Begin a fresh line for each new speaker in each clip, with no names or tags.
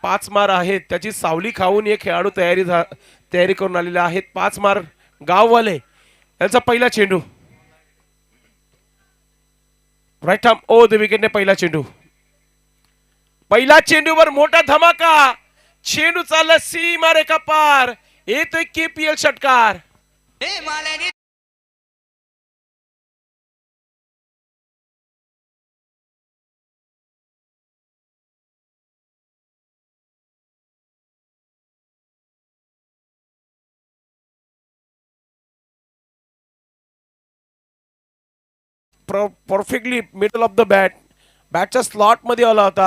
5 मार आहेत, त्याची सावली खाऊन हे खेळाडू तयारी करून आलेले आहेत. 5 मार गाववाले यांचा पहिला चेंडू, राईट आर्म ओ द विकेटने पहिला चेंडू. पहिला चेंडूवर मोठा धमाका, चेंडू चालला सीमा रेखा पार, येतोय केपीएल षटकार. परफेक्टली मिडल ऑफ द बॅटच्या स्लॉट मध्ये आला होता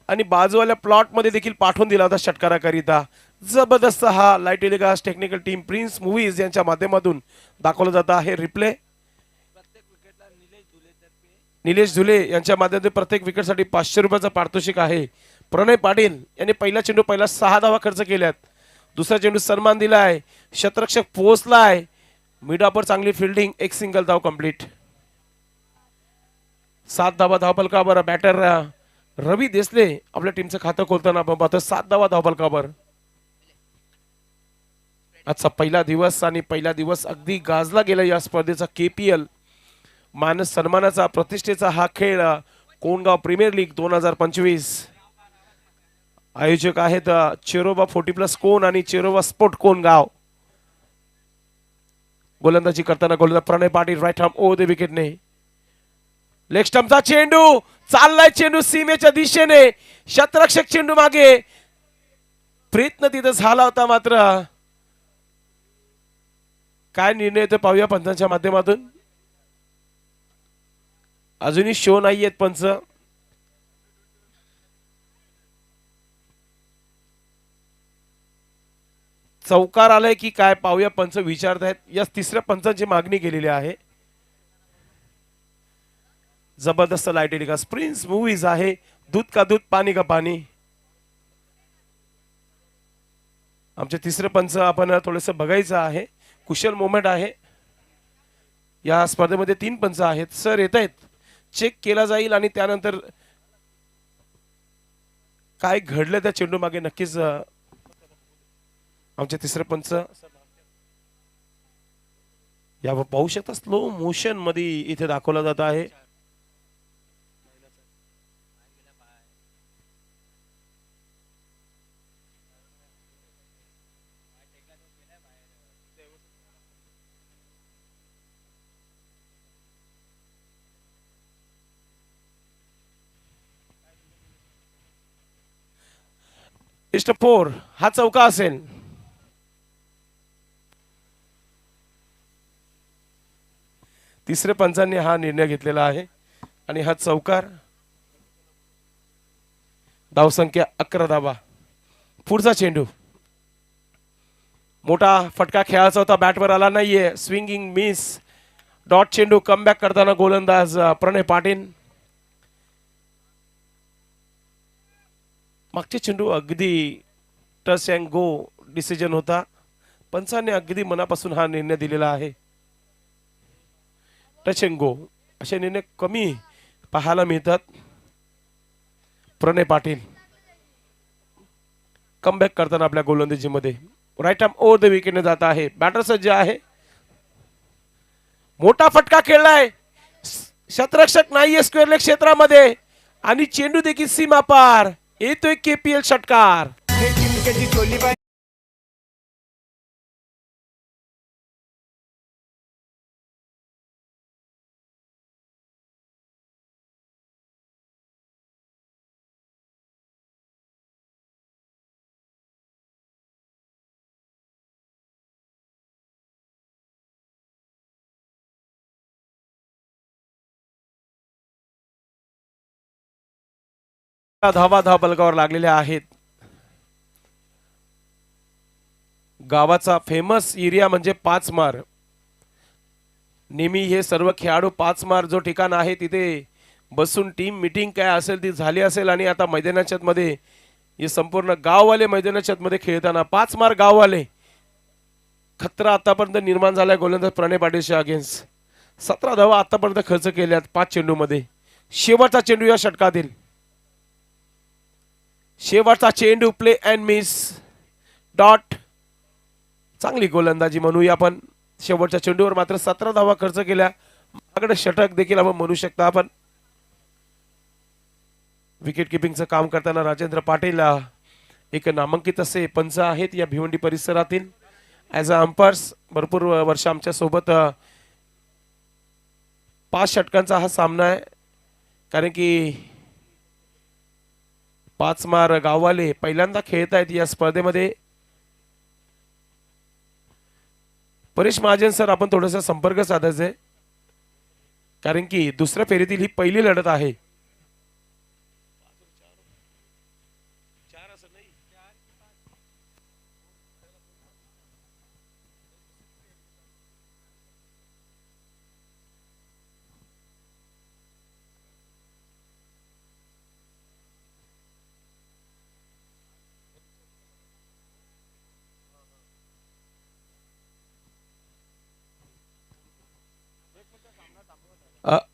आणि बाजूवाल्या प्लॉट मध्ये देखील पाठवून दिला होता षटकाराकरिता. जबरदस्त हा light telecast technical team prince movies यांच्या माध्यमातून दाखवला जात आहे. रिप्ले निलेश झुले यांच्या माध्यमातून प्रत्येक विकेटसाठी 500 रुपयाचं पारितोषिक आहे. प्रणय पाटील यांनी पहिला चेंडू पहिला 6 धावा खर्च केल्यात. दुसरा चेंडू सन्मान दिलाय, शतरक्षक पोहोचलाय, मिड ऑफर चांगली फिल्डिंग, एक सिंगल धाव कंप्लीट. 7 धावा धावफलकावर. बॅटर रवी देसले आपल्या टीमचं खातं खोलताना आपण पाहतो. 7 धावा धावफलकावर. आजचा पहिला दिवस आणि पहिला दिवस अगदी गाजला गेला या स्पर्धेचा. केपीएल मानस सन्मानाचा प्रतिष्ठेचा हा खेळ कोंडगाव प्रीमियर लीग 2025. आयोजक आहेत चेरोबा 40+ कोन आणि चेरोबा स्पोर्ट कोंडगाव. गोलंदाजी करताना गोलंदाज Pranay Patil right arm over the विकेटने. लेग स्टंपचा चेंडू चाललाय, चेंडू सीमेच्या दिशेने, शतरक्षक चेंडू मागे. प्रयत्न तिथं झाला होता, मात्र काय निर्णय येतो पाहूया पंचांच्या माध्यमातून. अजूनही शो नाही आहेत पंच. चौकार आलाय की काय पाहूया पंच विचारत आहेत. या तिसऱ्या पंचांची मागणी केलेली आहे. जबरदस्त लाईट टेलिकास्ट प्रिन्स मूवीज आहे. दूध का दूध पाणी का पाणी. आमचे तिसरे पंच आपण थोडस बघायचं आहे. कुशल मोमेंट आहे. या स्पर्धेमध्ये 3 पंच आहेत. सर येत आहेत, चेक केला जाईल आणि त्यानंतर काय घडलं त्या चेंडू मागे नक्कीच आमचे तिसरे पंच या पाहू शकता. स्लो मोशन मध्ये इथे दाखवला जात आहे. इष्ट 4 हा चौका असेल. तिसरे पंचांनी हा निर्णय घेतलेला आहे आणि हा चौकार. धावसंख्या 11 धावा. पुढचा चेंडू मोठा फटका खेळायचा होता, बॅटवर आला नाहीये. स्विंगिंग मिस, डॉट चेंडू. कमबॅक करताना गोलंदाज प्रणय पाटील. मागचे चेंडू अगदी टच अँड गो डिसिजन होता. पंचांनी अगदी मनापासून हा निर्णय दिलेला आहे. टच अँड गो असे निर्णय कमी पाहायला मिळतात. प्रणय पाटील कमबॅक करताना आपल्या गोलंदाजीमध्ये राईट आर्म ओव्हर द विकेटने जात आहे. बॅटर सज्ज आहे. मोठा फटका खेळलाय, शतरक्षक नाहीये स्क्वेअर लेग क्षेत्रामध्ये आणि चेंडू देखील सीमा पार. येतोय केपीएल षटकार. धावा धावफलकावर लागलेल्या आहेत. गावाचा फेमस एरिया म्हणजे 5 मार. नेहमी हे सर्व खेळाडू 5 मार जो ठिकाण आहे तिथे बसून टीम मीटिंग काय असेल ती झाली असेल आणि आता मैदानाच्या मध्ये हे संपूर्ण गाववाले मैदानाच्या मध्ये खेळताना 5 मार गाववाले. खतरा आतापर्यंत निर्माण झालाय गोलंदाज प्रणय पाटीलच्या अगेन्स्ट. 17 धावा आतापर्यंत खर्च केल्यात 5 चेंडू मध्ये. शेवटचा चेंडू या षटकातील. शेवटचा चेंडू प्ले अँड मिस डॉट. चांगली गोलंदाजी म्हणूया आपण. शेवटच्या चेंडूवर मात्र 17 धावा खर्च केल्या. मागडे षटक देखील आपण म्हणू शकता आपण. विकेट किपिंगचं काम करताना राजेंद्र पाटील एक नामांकित असे पंच आहेत या भिवंडी परिसरातील. ॲज अ अंपायर्स भरपूर वर्ष आमच्या सोबत. 5 षटकांचा हा सामना आहे. कारण की 5 मार गाववाले पहिल्यांदा खेळत आहेत या स्पर्धेमध्ये. परेश महाजन सर, आपण थोडासा संपर्क साधायचा आहे, कारण की दुसऱ्या फेरीतील ही पहिली लढत आहे.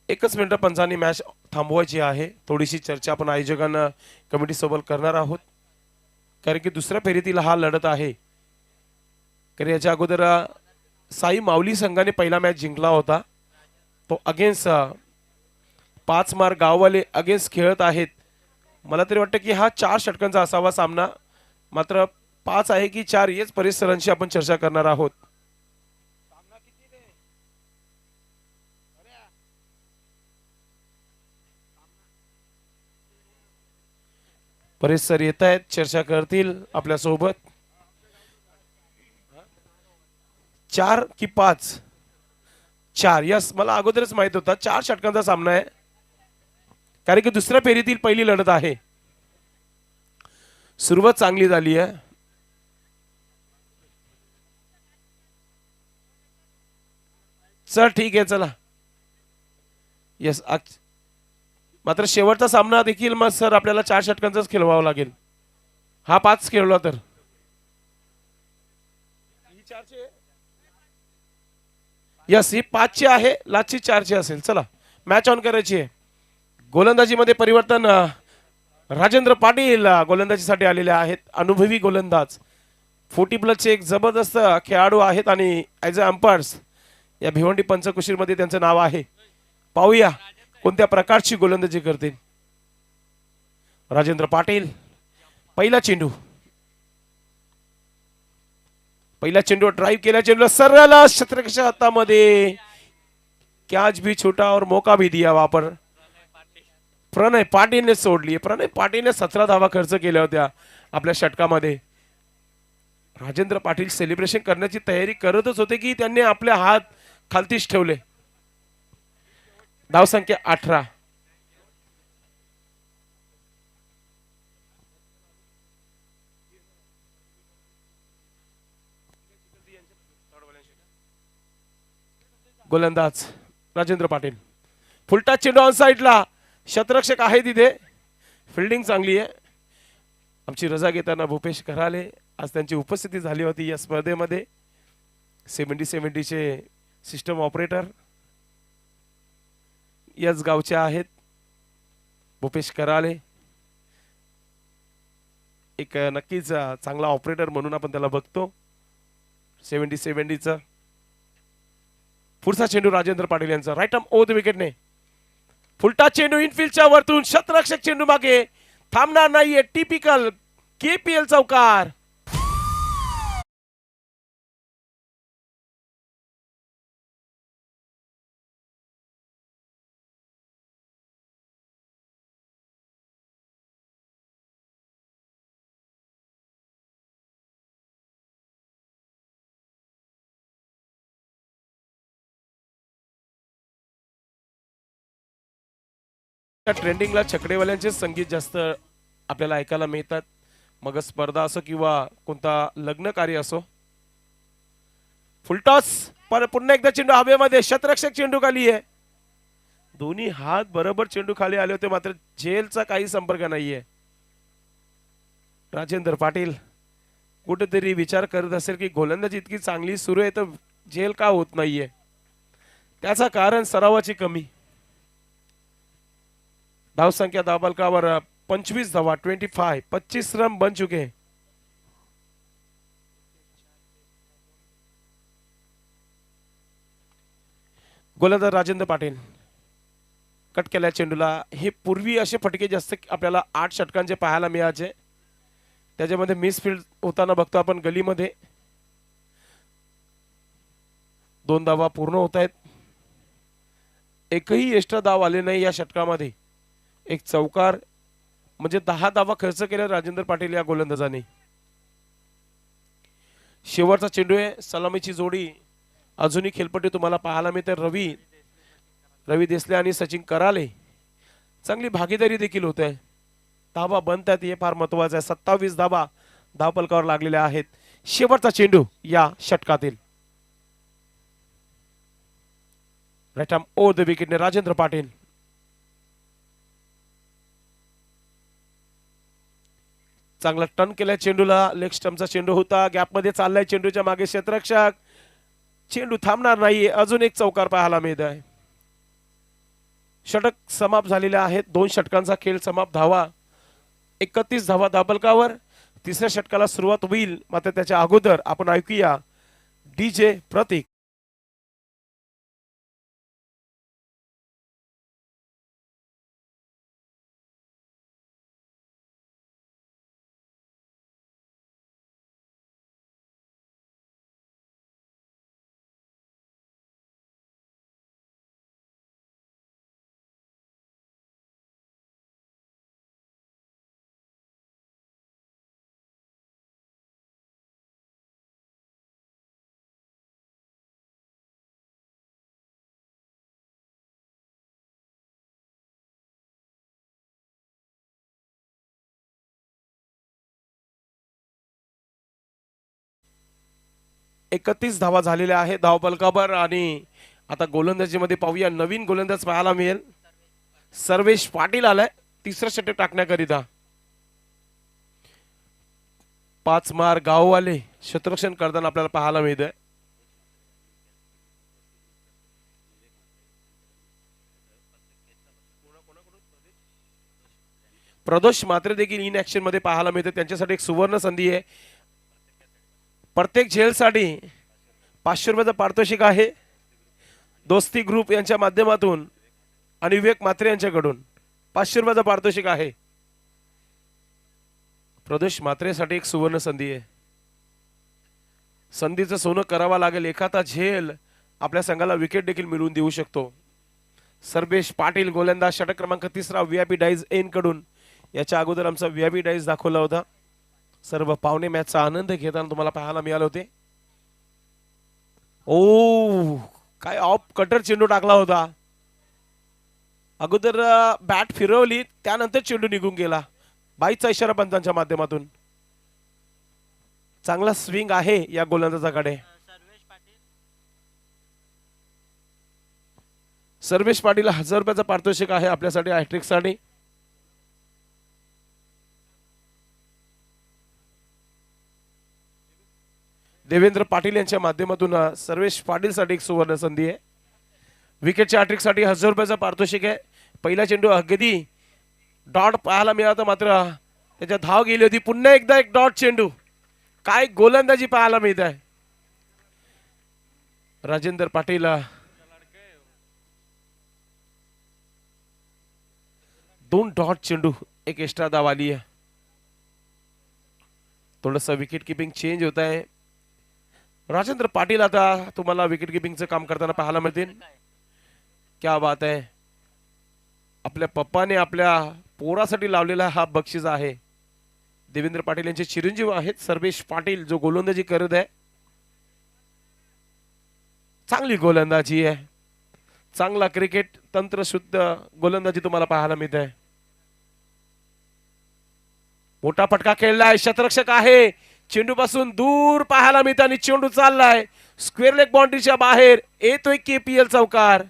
एकच मिनिट पंचांनी मॅच थांबवायची आहे. थोडीशी चर्चा आपण आयोजकांना कमिटी सोबत करणार आहोत, कारण की दुसऱ्या फेरीतील हा लढत आहे. कारण याच्या अगोदर साई माऊली संघाने पहिला मॅच जिंकला होता. तो अगेन्स्ट 5 मार गाववाले अगेन्स्ट खेळत आहेत. मला तरी वाटतं की हा 4 षटकांचा असावा सामना. मात्र 5 आहे की 4 हेच परिसरांशी आपण चर्चा करणार आहोत. परेश सर येत आहेत, चर्चा करतील आपल्या सोबत. 4 की 5? 4. यस, मला अगोदरच माहित होता 4 षटकांचा सामना आहे, कारण की दुसऱ्या फेरीतील पहिली लढत आहे. सुरुवात चांगली झाली आहे. सर ठीक आहे, चला. यस, मात्र शेवटचा सामना देखील मग सर आपल्याला 4 षटकांचाच खेळवावा लागेल. हा 5 खेळला तर यस, ही 5 ची आहे, लास्टची 4 ची असेल. चला, मॅच ऑन करायची आहे. गोलंदाजीमध्ये परिवर्तन. राजेंद्र पाटील गोलंदाजीसाठी आलेले आहेत. अनुभवी गोलंदाज, 40+ एक जबरदस्त खेळाडू आहेत आणि ॲज अ अंपायर्स या भिवंडी पंचकुशीर मध्ये त्यांचं नाव आहे. पाहूया कोणत्या प्रकारची गोलंदाजी करतील राजेंद्र पाटील. पहिला चेंडू ड्राइव्ह केला. चेंडूला सरळ क्षेत्ररक्षक हातामध्ये. कॅच भी छोटा और मौका भी दिया वापर. प्रणय पाटीलने सोडली. प्रणय पाटीलने 17 धावा खर्च केल्या होत्या आपल्या षटकामध्ये. राजेंद्र पाटील सेलिब्रेशन करण्याची तयारी करतच होते की त्यांनी आपले हात खालतीच ठेवले. धाव संख्या 18. गोलंदाज राजेंद्र पाटील. फुलटा चेंडू ऑन साइडला. क्षेत्ररक्षक आहे तिथे. फिल्डिंग चांगली आहे. आमची रजा घेताना भूपेश कराले आज त्यांची उपस्थिती झाली होती या स्पर्धेमध्ये. 70-70 चे सिस्टम ऑपरेटर याच गावचे आहेत. भूपेश कराले एक नक्कीच चांगला ऑपरेटर म्हणून आपण त्याला बघतो. 70-70 चा पुढचा चेंडू राजेंद्र पाटील यांचा. राईट आर्म ओव्हर द विकेटने. फुलटा चेंडू इनफिल्डच्या वरतून. क्षेत्ररक्षक चेंडू मागे थांबणार नाहीये. टिपिकल केपीएल चौकार. ट्रेंडिंगला छकडेवाल्यांचे संगीत जास्त आपल्याला ऐकायला मिळतात. मग स्पर्धा असो किंवा कोणता लग्न कार्य असो. फुलटॉस पण पुन्हा एकदा चेंडू हवेमध्ये. क्षेत्ररक्षक चेंडू खाली आहे. दोन्ही हात बरोबर चेंडू खाली आले होते, मात्र झेलचा काही संपर्क नाहीये. राजेंद्र पाटील कुठेतरी विचार करत असेल की गोलंदाजी इतकी चांगली सुरू आहे तर झेल का होत नाहीये. त्याचा कारण सरावाची कमी. धाव संख्या धावफलकावर 25 धावा 25 रन बन चुके हैं। गोलंदाज राजेंद्र पाटील कट केल्या चेंडूला। हे पूर्वी असे फटके जास्त आपल्याला 8 षटकांचे पाहायला मिळायचे, त्याच्यामध्ये मिसफील्ड होताना बघतो आपण गलीमध्ये। 2 धावा पूर्ण होत आहेत, एकही एक्स्ट्रा धाव आले नाही या षटकामध्ये। एक चौकार म्हणजे 10 धावा खर्च केल्या राजेंद्र पाटील या गोलंदाजाने। शेवटचा चेंडू आहे, सलामीची जोडी अजूनही खेळपट्टी तुम्हाला पाहायला मिळते। रवी देसले आणि सचिन कराले चांगली भागीदारी देखील होते। धावा बनतात हे फार महत्वाचं आहे। 27 धावा धावफलकावर लागलेल्या आहेत। शेवटचा चेंडू या षटकातील राईट आर्म ओव्हर द विकेटने राजेंद्र पाटील। चांगला टर्न केलाय चेंडूला, लेग स्टंपचा चेंडू होता, गॅप मध्ये चाललाय चेंडूच्या मागे क्षेत्ररक्षक, चेंडू थांबणार नाहीये, अजून एक चौकार पाहायला मिळत आहे। षटक समाप्त झालेले आहेत, 2 षटकांचा खेळ समाप्त। धावा 31 धावा धावफलकावर। तिसऱ्या षटकाला सुरुवात होईल, मात्र त्याच्या अगोदर आपण ऐकूया डीजे प्रतीक। एकतीस धावा झालेल्या आहेत धावफलकावर। आणि आता गोलंदाजीमध्ये पाहूया, नवीन गोलंदाज पाहायला मिळेल। सर्वेश पाटील आलाय तिसरं षटक टाकण्याकरिता। 5 मार गाववाले क्षेत्ररक्षण करताना आपल्याला पाहायला मिळतंय। प्रदोष मात्रे देखील इन ऍक्शन मध्ये पाहायला मिळते, त्यांच्यासाठी एक सुवर्ण संधी आहे। प्रत्येक झेलसाठी 500 रुपयाचं पारितोषिक आहे। दोस्ती ग्रुप यांच्या माध्यमातून आणि विवेक मात्रे यांच्याकडून 500 रुपयाचं पारितोषिक आहे। प्रदोष मात्रेसाठी एक सुवर्ण संधी आहे, संधीचं सोनं करावा लागेल। एखादा झेल आपल्या संघाला विकेट देखील मिळवून देऊ शकतो। सर्वेश पाटील गोलंदाज, षटक क्रमांक 3 व्हीआयपी डाईज एन कडून। याच्या अगोदर आमचा व्हीआयपी डाईज दाखवला होता, सर्व पाहुणे मॅचचा आनंद घेताना तुम्हाला पाहायला मिळाले होते। ओ काय ऑफ कटर चेंडू टाकला होता, अगोदर बॅट फिरवली त्यानंतर चेंडू निघून गेला। बाईचा इशारा पंचांच्या माध्यमातून। चांगला स्विंग आहे या गोलंदाजाकडे। सर्वेश पाटील 1000 रुपयाचं पारितोषिक आहे आपल्यासाठी हॅट्रिक साठी। देवेंद्र पाटील यांच्या माध्यमातून सर्वेश पाटील साठी एक सुवर्ण संधी आहे। विकेटच्या हॅट्रिक साठी 1000 रुपयाचं पारितोषिक आहे। पहिला चेंडू अगदी डॉट पाहायला मिळाला, मात्र त्याच्या धाव गेली होती। पुन्हा एकदा एक डॉट चेंडू, काय गोलंदाजी पाहायला मिळत आहे राजेंद्र पाटील। 2 डॉट चेंडू, एक एक्स्ट्रा धाव आली आहे। थोडंसं विकेट किपिंग चेंज होत आहे। राजेंद्र पाटील आता तुम्हाला विकेट किपिंगचं काम करताना पाहायला मिळतील। क्या बात आहे, आपल्या पप्पाने आपल्या पोरासाठी लावलेला हा बक्षीस आहे। देवेंद्र पाटील यांचे चिरंजीव आहेत सर्वेश पाटील, जो गोलंदाजी करत आहे। चांगली गोलंदाजी आहे, चांगला क्रिकेट तंत्र शुद्ध गोलंदाजी तुम्हाला पाहायला मिळत आहे। मोठा फटका खेळलाय, क्षेत्ररक्षक आहे, चेंडू पासून दूर पाहायला मिळत आणि चेंडू चाललाय स्क्वेअर लेग बाउंड्रीच्या बाहेर। येतोय केपीएल चौकार।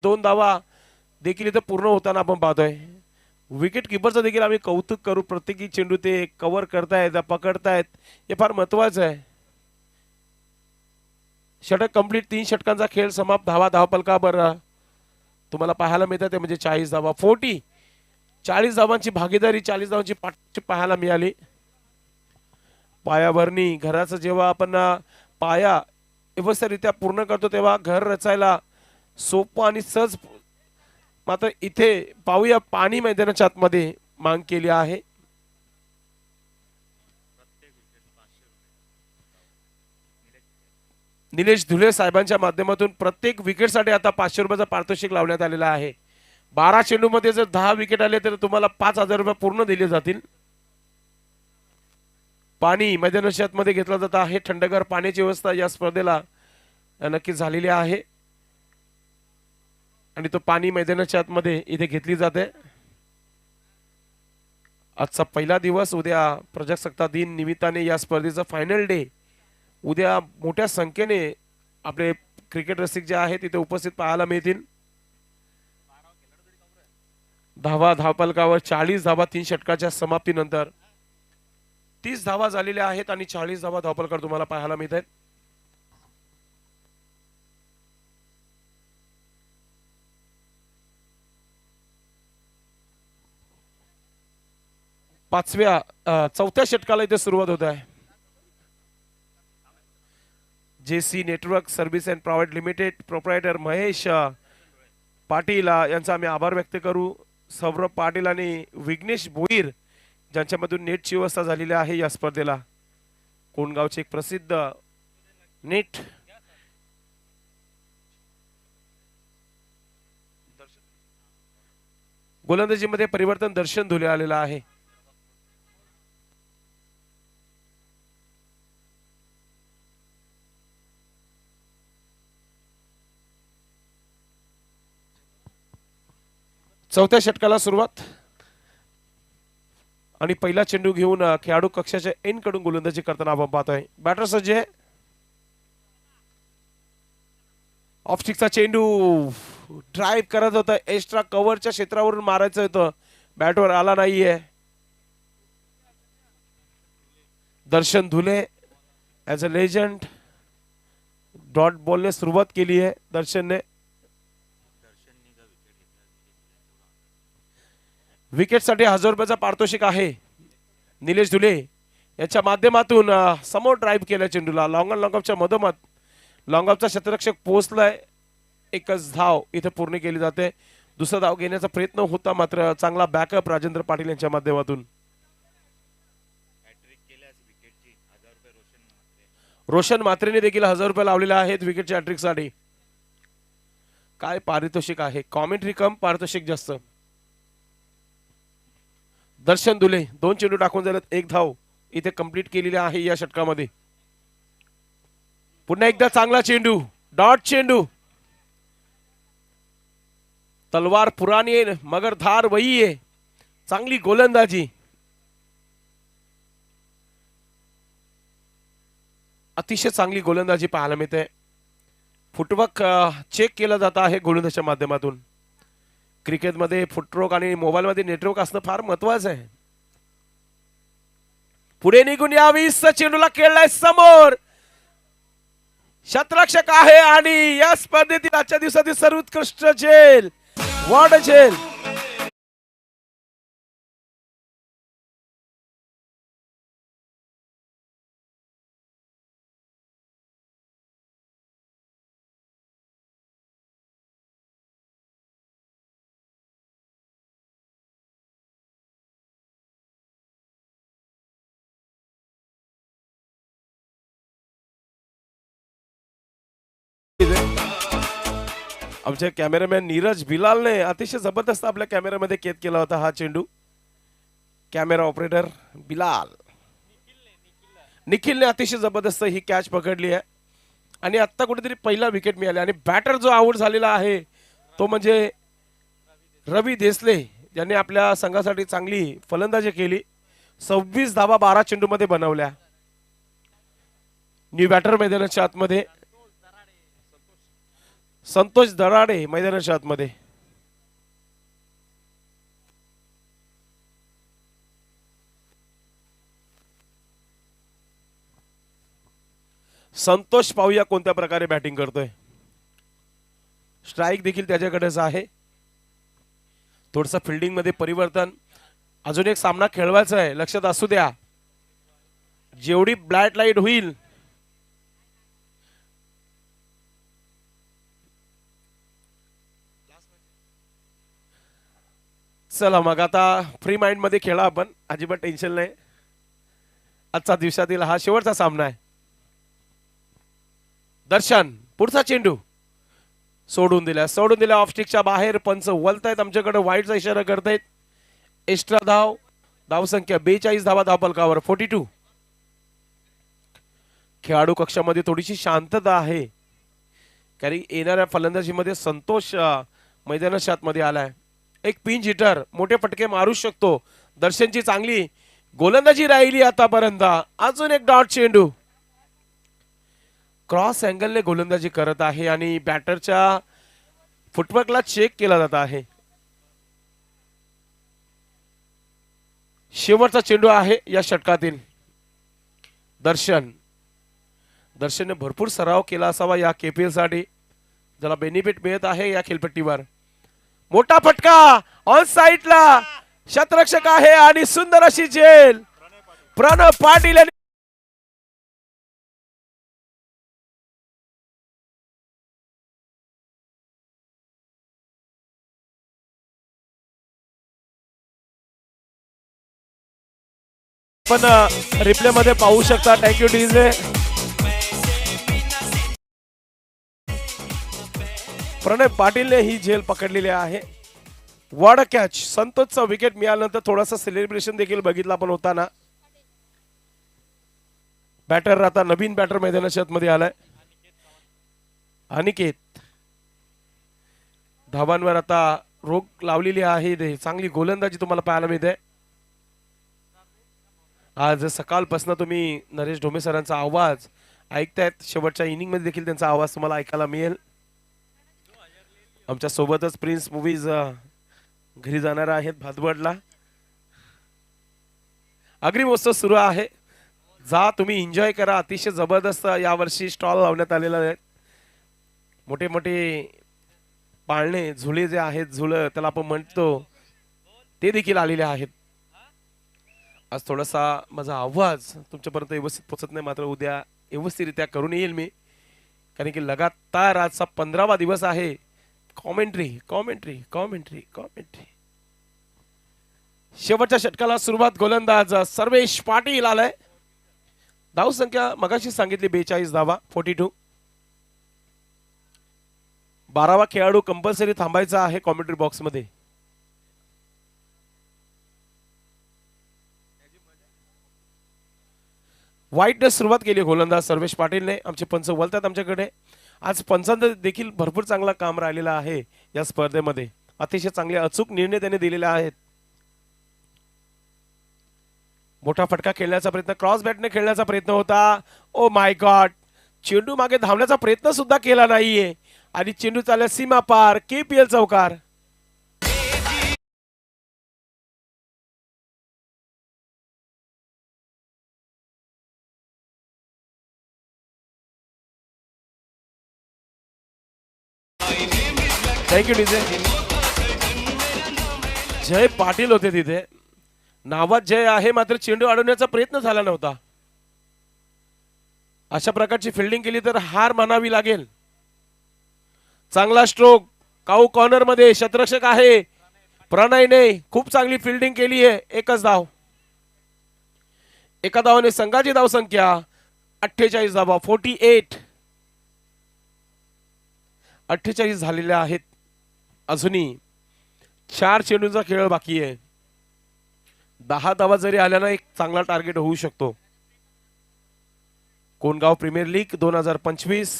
2 धावा देखील इथे पूर्ण होताना आपण पाहतोय. विकेट किपरचं देखील आम्ही कौतुक करू. प्रत्येकी चेंडू ते कव्हर करतायत, पकडतायत, हे फार महत्वाचं आहे. षटक कंप्लीट. 3 षटकांचा खेळ समाप्त. धावपलकावर तुम्हाला पाहायला मिळतात ते म्हणजे 40 धावा. 40 धावांची भागीदारी, 40 धावांची पाठी पाहायला मिळाली. पायाभरणी घराचं जेव्हा आपण पाया व्यवस्थितरित्या पूर्ण करतो तेव्हा घर रचायला सोपं आणि सहज. मात्र इथे पाहूया पाणी मैदानाच्या आतमध्ये मांग केली आहे. निलेश धुले साहेबांच्या माध्यमातून प्रत्येक विकेटसाठी आता 500 रुपयाचा पारितोषिक लावण्यात आलेला आहे. 12 चेंडूमध्ये जर 10 विकेट आले तर तुम्हाला 5000 रुपये पूर्ण दिले जातील. पाणी मैदानाच्या आतमध्ये घेतलं जात आहे. थंडगार पाण्याची व्यवस्था या स्पर्धेला नक्कीच झालेली आहे आणि तो पाणी मैदानाच्या आतमध्ये इथे घेतली जाते. आजचा पहिला दिवस. उद्या प्रजासत्ताक दिन निमित्ताने या स्पर्धेचा फायनल डे. उद्या मोठ्या संख्येने आपले क्रिकेट रसिक जे आहेत तिथे उपस्थित पाहायला मिळतील. धावपलकावर 40 धावा 3 षटकाच्या समाप्तीनंतर. 30 धावा झालेल्या आहेत आणि 40 धावा धावपलकावर तुम्हाला पाहायला मिळत आहेत. चौथ्या षटकाला इथे सुरुवात होत आहे. JC network service and private limited proprietor Mahesh Patil यांचा आम्ही आभार व्यक्त करू. सौरभ पाटील आणि विघ्नेश भोईर ज्यांच्यामधून नेटची व्यवस्था झालेली आहे या स्पर्धेला. कोणगावचे एक प्रसिद्ध नेट. गोलंदाजीमध्ये परिवर्तन दर्शन धुले आलेलं आहे. चौथ्या षटकाला सुरुवात आणि पहिला चेंडू घेऊन खेळाडू कक्षाच्या एन कडून गोलंदाजी करताना आपण पाहतोय. बॅटर सज्ज आहे. ऑफ स्टिकचा चेंडू ड्राईव्ह करत होता. एक्स्ट्रा कव्हरच्या क्षेत्रावरून मारायचं होतं, बॅटवर आला नाहीये. दर्शन धुले ऍज अ लेजंड डॉट बॉलने सुरुवात केली आहे दर्शनने. विकेटसाठी 1000 रुपयाचा पारितोषिक आहे. निलेश धुले याच्या माध्यमातून समोर ड्राईव्ह केला चेंडूला. लॉंग ऑन लॉंगऑफच्या मधोमध लॉंगऑफचा क्षेत्ररक्षक पोहोचलाय. एकच धाव इथे पूर्ण केली जाते. दुसरा धाव घेण्याचा प्रयत्न होता मात्र चांगला बॅकअप राजेंद्र पाटील यांच्या माध्यमातून. रोशन मात्रेने देखील 1000 रुपये लावलेले आहेत विकेटच्या हॅट्रिक साठी. काय पारितोषिक आहे? कॉमेंट्री कम पारितोषिक जास्त. दर्शन धुले 2 चेंडू टाकून झालेत. 1 धाव इथे कंप्लीट केलेली आहे या षटकामध्ये. पुन्हा एकदा चांगला चेंडू, डॉट चेंडू. तलवार पुरानी है मगर धार वही है. चांगली गोलंदाजी. अतिशय चांगली गोलंदाजी पाहायला मिळते. फुटवर्क चेक केला जात आहे गोलंदाजीच्या माध्यमातून. क्रिकेटमध्ये फुटवर्क आणि मोबाईलमध्ये नेटवर्क असणं फार महत्वाचं आहे. पुढे निघून यावी. चेंडूला खेळलाय समोर. क्षेत्ररक्षक आहे आणि या स्पर्धेतील आजच्या दिवसातील सर्वोत्कृष्ट झेल वॉर्ड झेल. आमचे कॅमेरामॅन नीरज बिलालने अतिशय जबरदस्त आपल्या कॅमेऱ्यामध्ये कैद केला होता हा चेंडू. कॅमेरा ऑपरेटर बिलाल निखिलने अतिशय जबरदस्त ही कॅच पकडली आहे आणि आता कुठेतरी पहिला विकेट मिळाला. आणि बॅटर जो आउट झालेला आहे तो म्हणजे रवी देसले ज्यांनी आपल्या संघासाठी चांगली फलंदाजी केली. 26 धावा 12 चेंडू मध्ये बनवल्या. न्यू बॅटर मैदानाच्या आतमध्ये संतोष दराडे मैदानाच्या आतमध्ये. संतोष पाहूया कोणत्या प्रकारे बॅटिंग करतोय. स्ट्राइक देखील त्याच्याकडेच आहे. थोडंसं फिल्डिंग मध्ये परिवर्तन. अजून एक सामना खेळवायचा आहे, लक्षात असू द्या. जेवढी ब्लॅक लाईट होईल चला मग आता फ्री माइंड मध्ये खेळा आपण, अजिबात टेन्शन नाही. आजचा दिवसातील हा शेवटचा सामना आहे. दर्शन पुढचा चेंडू सोडून दिला ऑफ स्टिकच्या बाहेर. पंच वलतायत आमच्याकडे, वाईटचा इशारा करतायत. एक्स्ट्रा धाव, धावसंख्या 42 धावा धावफलकावर 42. खेळाडू कक्षामध्ये थोडीशी शांतता आहे, कारण येणाऱ्या फलंदाजीमध्ये संतोष मैदानाच्या आतमध्ये आलाय. एक पिंच हिटर मोठे फटके मारू शकतो. दर्शनची चांगली गोलंदाजी राहिली आतापर्यंत. अजून एक डॉट चेंडू. क्रॉस अँगलने गोलंदाजी करत आहे आणि बॅटरच्या फुटवर्कला चेक केला जात आहे. शेवटचा चेंडू आहे या षटकातील. दर्शनने भरपूर सराव केला असावा या केपीएल साठी, ज्याला बेनिफिट मिळत आहे या खेळपट्टीवर. मोठा फटका ऑन साइडला, शतरक्षक आहे आणि सुंदर अशी झेल. प्रणव पाटील पण रिप्ले मध्ये पाहू शकता. Thank you DJ. प्रणय पाटीलने ही झेल पकडलेली आहे. Ward catch. संतोषचा विकेट मिळाल्यानंतर थोडासा सेलिब्रेशन देखील बघितला पण होता ना. बॅटर आता नवीन बॅटर मैदानाच्या आतमध्ये आलाय. अनिकेत धावांवर आता रोख लावलेली आहे. चांगली गोलंदाजी तुम्हाला पाहायला मिळते. आज सकाळपासून तुम्ही नरेश ढोमे सरांचा आवाज ऐकतायत. शेवटच्या इनिंग मध्ये देखील त्यांचा आवाज तुम्हाला ऐकायला मिळेल. आमच्या सोबतच प्रिन्स मूवीज घरी जाणार आहेत भातबडला. अग्रिमोत्सव सुरू आहे, जा तुम्ही एन्जॉय करा. अतिशय जबरदस्त यावर्षी स्टॉल लावण्यात आलेला आहे. मोठे मोठे पाळणे झुले जे आहेत, झुलं त्याला आपण म्हणतो, ते देखील आलेले आहेत. आज थोडासा माझा आवाज तुमच्यापर्यंत व्यवस्थित पोहोचत नाही, मात्र उद्या व्यवस्थितरित्या करून येईल मी, कारण की लगातार आजचा 15वा दिवस आहे. Commentary commentary commentary commentary. शेवटच्या षटकाला सुरुवात. गोलंदाज सर्वेश पाटील आलाय. धाव संख्या मगाशी सांगितली 42 धावा 42. 12वा खेळाडू कंपल्सरी थांबायचा आहे कॉमेंट्री बॉक्स मध्ये. वाईटने सुरुवात केली गोलंदाज सर्वेश पाटीलने. आमचे पंच वलतात आमच्याकडे. आज पंचांचं देखील भरपूर चांगला काम राहिलेला आहे या स्पर्धेमध्ये. अतिशय चांगले अचूक निर्णय त्यांनी दिलेले आहेत. मोठा फटका खेळण्याचा प्रयत्न, क्रॉस बॅटने खेळण्याचा प्रयत्न होता. ओ माय गॉड, चेंडू मागे धावण्याचा प्रयत्न सुद्धा केला नाहीये आणि चेंडू चालला सीमा पार. केपीएल चौकार. Thank you DJ. जय पाटील होते तिथे, नावात जय आहे, मात्र चेंडू अडवण्याचा प्रयत्न झाला नव्हता. अशा प्रकारची फिल्डिंग केली तर हार मानावी लागेल. चांगला स्ट्रोक काऊ कॉर्नर मध्ये. शतरक्षक आहे प्रणयने, खूप चांगली फिल्डिंग केली आहे. एकच धाव. एका धावाने संघाची धाव संख्या 48 धावा 48. 48 झालेल्या आहेत. अजूनही 4 चेंडूंचा खेळ बाकी आहे. 10 धावा जरी आल्या ना, एक चांगला टार्गेट होऊ शकतो. कोणगाव प्रीमियर लीग 2025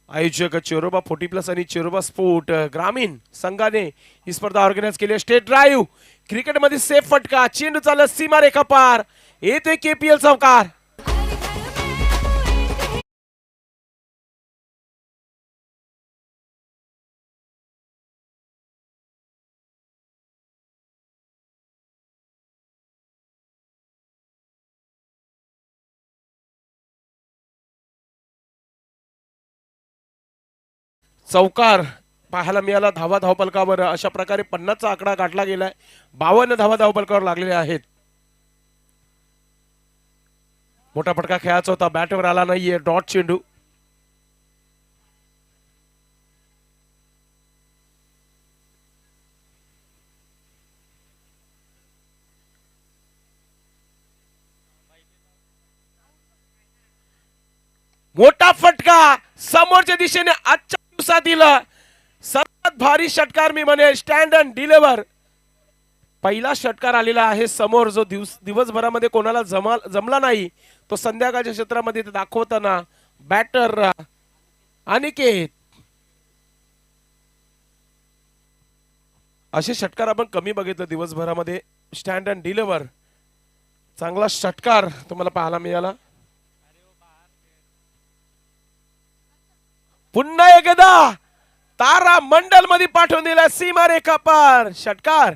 आयोजक चेरोबा 40+ आणि चेरोबा स्पोर्ट ग्रामीण संघाने ही स्पर्धा ऑर्गनाइज केली आहे. स्टेट ड्राईव्ह क्रिकेटमध्ये सेफ फटका, चेंडू चालत सीमारेखा पार. येते केपीएल चौकार. चौकार पाहायला मिळाला धावा धावपलकावर. अशा प्रकारे 50चा आकडा गाठला गेलाय. 52 धावा धावपलकावर लागलेल्या आहेत. मोठा फटका खेळायचा होता, बॅटवर आला नाहीये. डॉट चेंडू. मोठा फटका समोरच्या दिशेने आजच्या दिवसातील सर्वात भारी षटकार मी म्हणेन. स्टँड अँड डिलिव्हर पहिला षटकार आलेला आहे समोर, जो दिवसभरामध्ये कोणाला जमला नाही तो संध्याकाळच्या क्षेत्रामध्ये दाखवताना बॅटर अनिकेत. असे षटकार आपण कमी बघितलं दिवसभरामध्ये. स्टँड अँड डिलिव्हर चांगला षटकार तुम्हाला पाहायला मिळाला. पुन्हा एकदा तारा मंडल मध्ये पाठवून दिला सीमारेखा पार षटकार.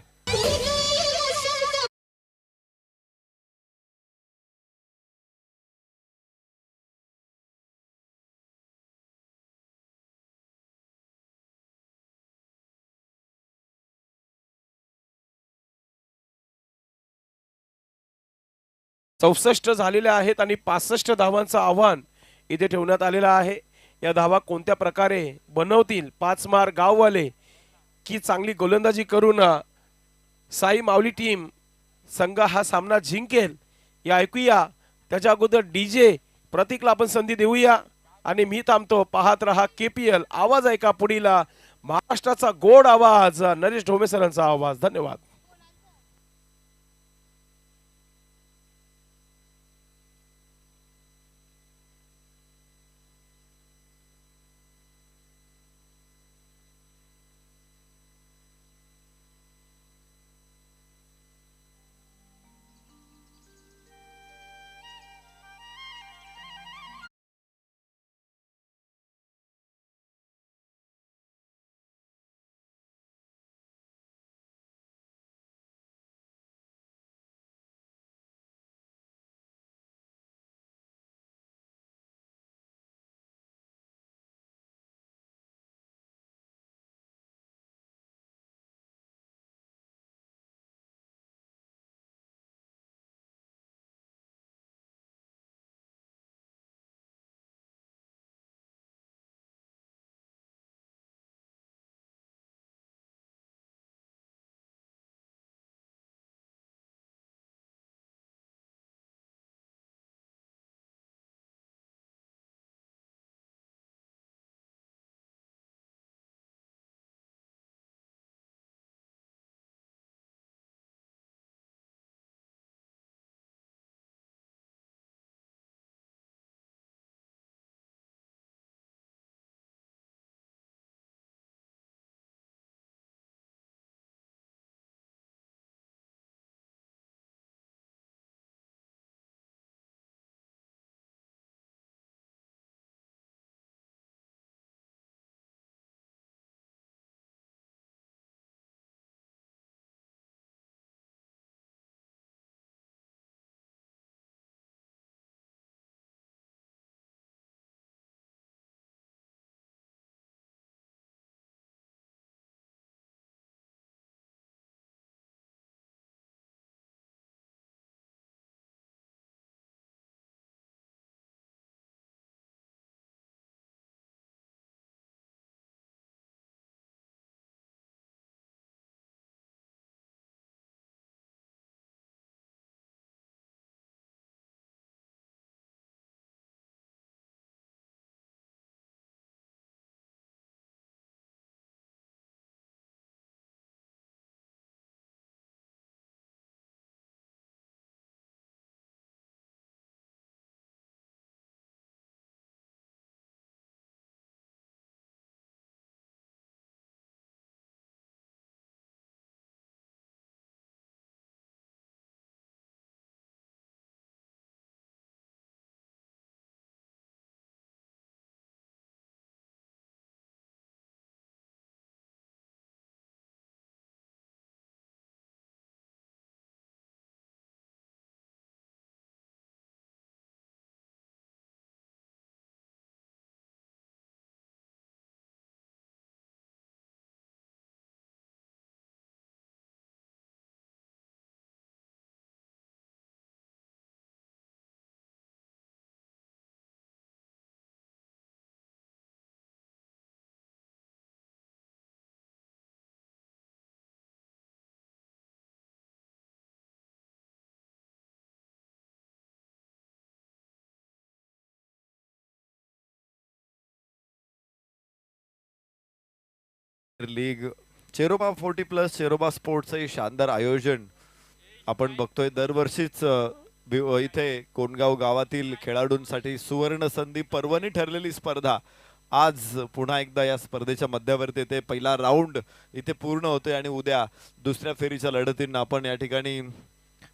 चौसष्ट झालेले आहेत आणि 65 धावांचं आव्हान इथे ठेवण्यात आलेलं आहे. या धावा कोणत्या प्रकारे बनवतील 5 मार गाववाले की चांगली गोलंदाजी करून साई माऊली टीम संघ हा सामना जिंकेल हे ऐकूया. त्याच्या अगोदर डीजे प्रतीकला आपण संधी देऊया आणि मी थांबतो. पाहत रहा KPL. आवाज ऐका पुढील महाराष्ट्राचा गोड आवाज, नरेश ढोमे सरांचा आवाज. धन्यवाद.
लीग चेरोबा 40+ चेरोबा स्पोर्ट्सचं हे शानदार आयोजन आपण बघतोय दरवर्षीच इथे कोणगाव गावातील खेळाडूंसाठी सुवर्ण संधी पर्वणी ठरलेली स्पर्धा आज पुन्हा एकदा या स्पर्धेच्या मध्यावरती येते. पहिला राऊंड इथे पूर्ण होतोय आणि उद्या दुसऱ्या फेरीच्या लढतींना आपण या ठिकाणी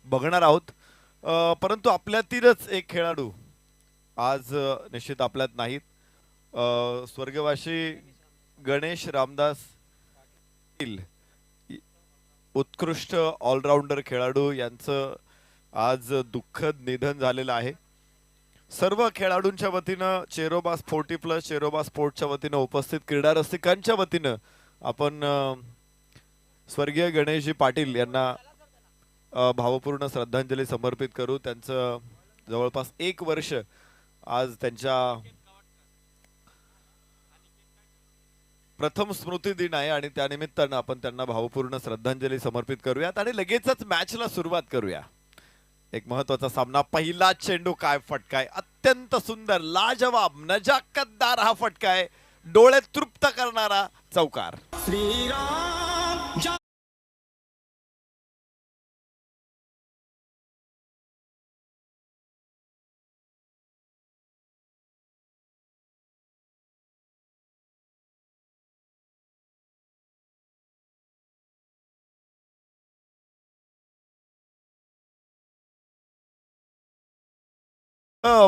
बघणार आहोत. परंतु आपल्यातीलच एक खेळाडू आज निश्चित आपल्यात नाहीत. स्वर्गवासी गणेश रामदास उत्कृष्ट ऑलराऊंडर खेळाडू यांचं आज दुःखद निधन झालेलं आहे. सर्व खेळाडूंच्या वतीनं चेरोबा 40+ चेरोबा स्पोर्ट्सच्या वतीनं उपस्थित क्रीडा रसिकांच्या वतीनं आपण स्वर्गीय गणेशजी पाटील यांना भावपूर्ण श्रद्धांजली समर्पित करू. त्यांचं जवळपास 1 वर्ष आज त्यांच्या प्रथम स्मृती दिन आहे आणि त्यानिमित्तानं आपण त्यांना भावपूर्ण श्रद्धांजली समर्पित करूयात आणि लगेचच मॅचला सुरुवात करूया. एक महत्वाचा सामना. पहिला चेंडू काय फटकाय, अत्यंत सुंदर लाजवाब नजाकतदार हा फटकाय, डोळे तृप्त करणारा चौकार.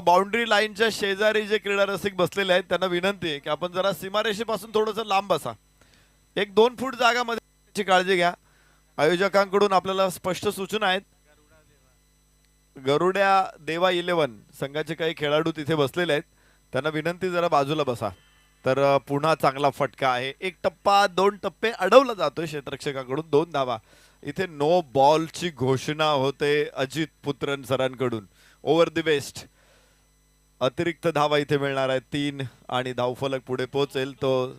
बाउंड्री लाईनच्या शेजारी जे क्रीडा रसिक बसलेले आहेत त्यांना विनंती आहे की आपण जरा सीमारेषेपासून थोडंसं लांब बसा. 1-2 फूट जागामध्ये काळजी घ्या. आयोजकांकडून आपल्याला स्पष्ट सूचना आहेत. गरुड्या देवा 11 संघाचे काही खेळाडू तिथे बसलेले आहेत, त्यांना विनंती जरा बाजूला बसा. तर पुन्हा चांगला फटका आहे. 1 टप्पा 2 टप्पे अडवला जातोय क्षेत्ररक्षकांकडून. 2 धावा. इथे नो बॉलची घोषणा होते अजित पुत्रन सरांकडून. ओव्हर द वेस्ट अतिरिक्त धावा इथे मिळणार आहे 3 आणि धावफलक पुढे पोहोचेल. तो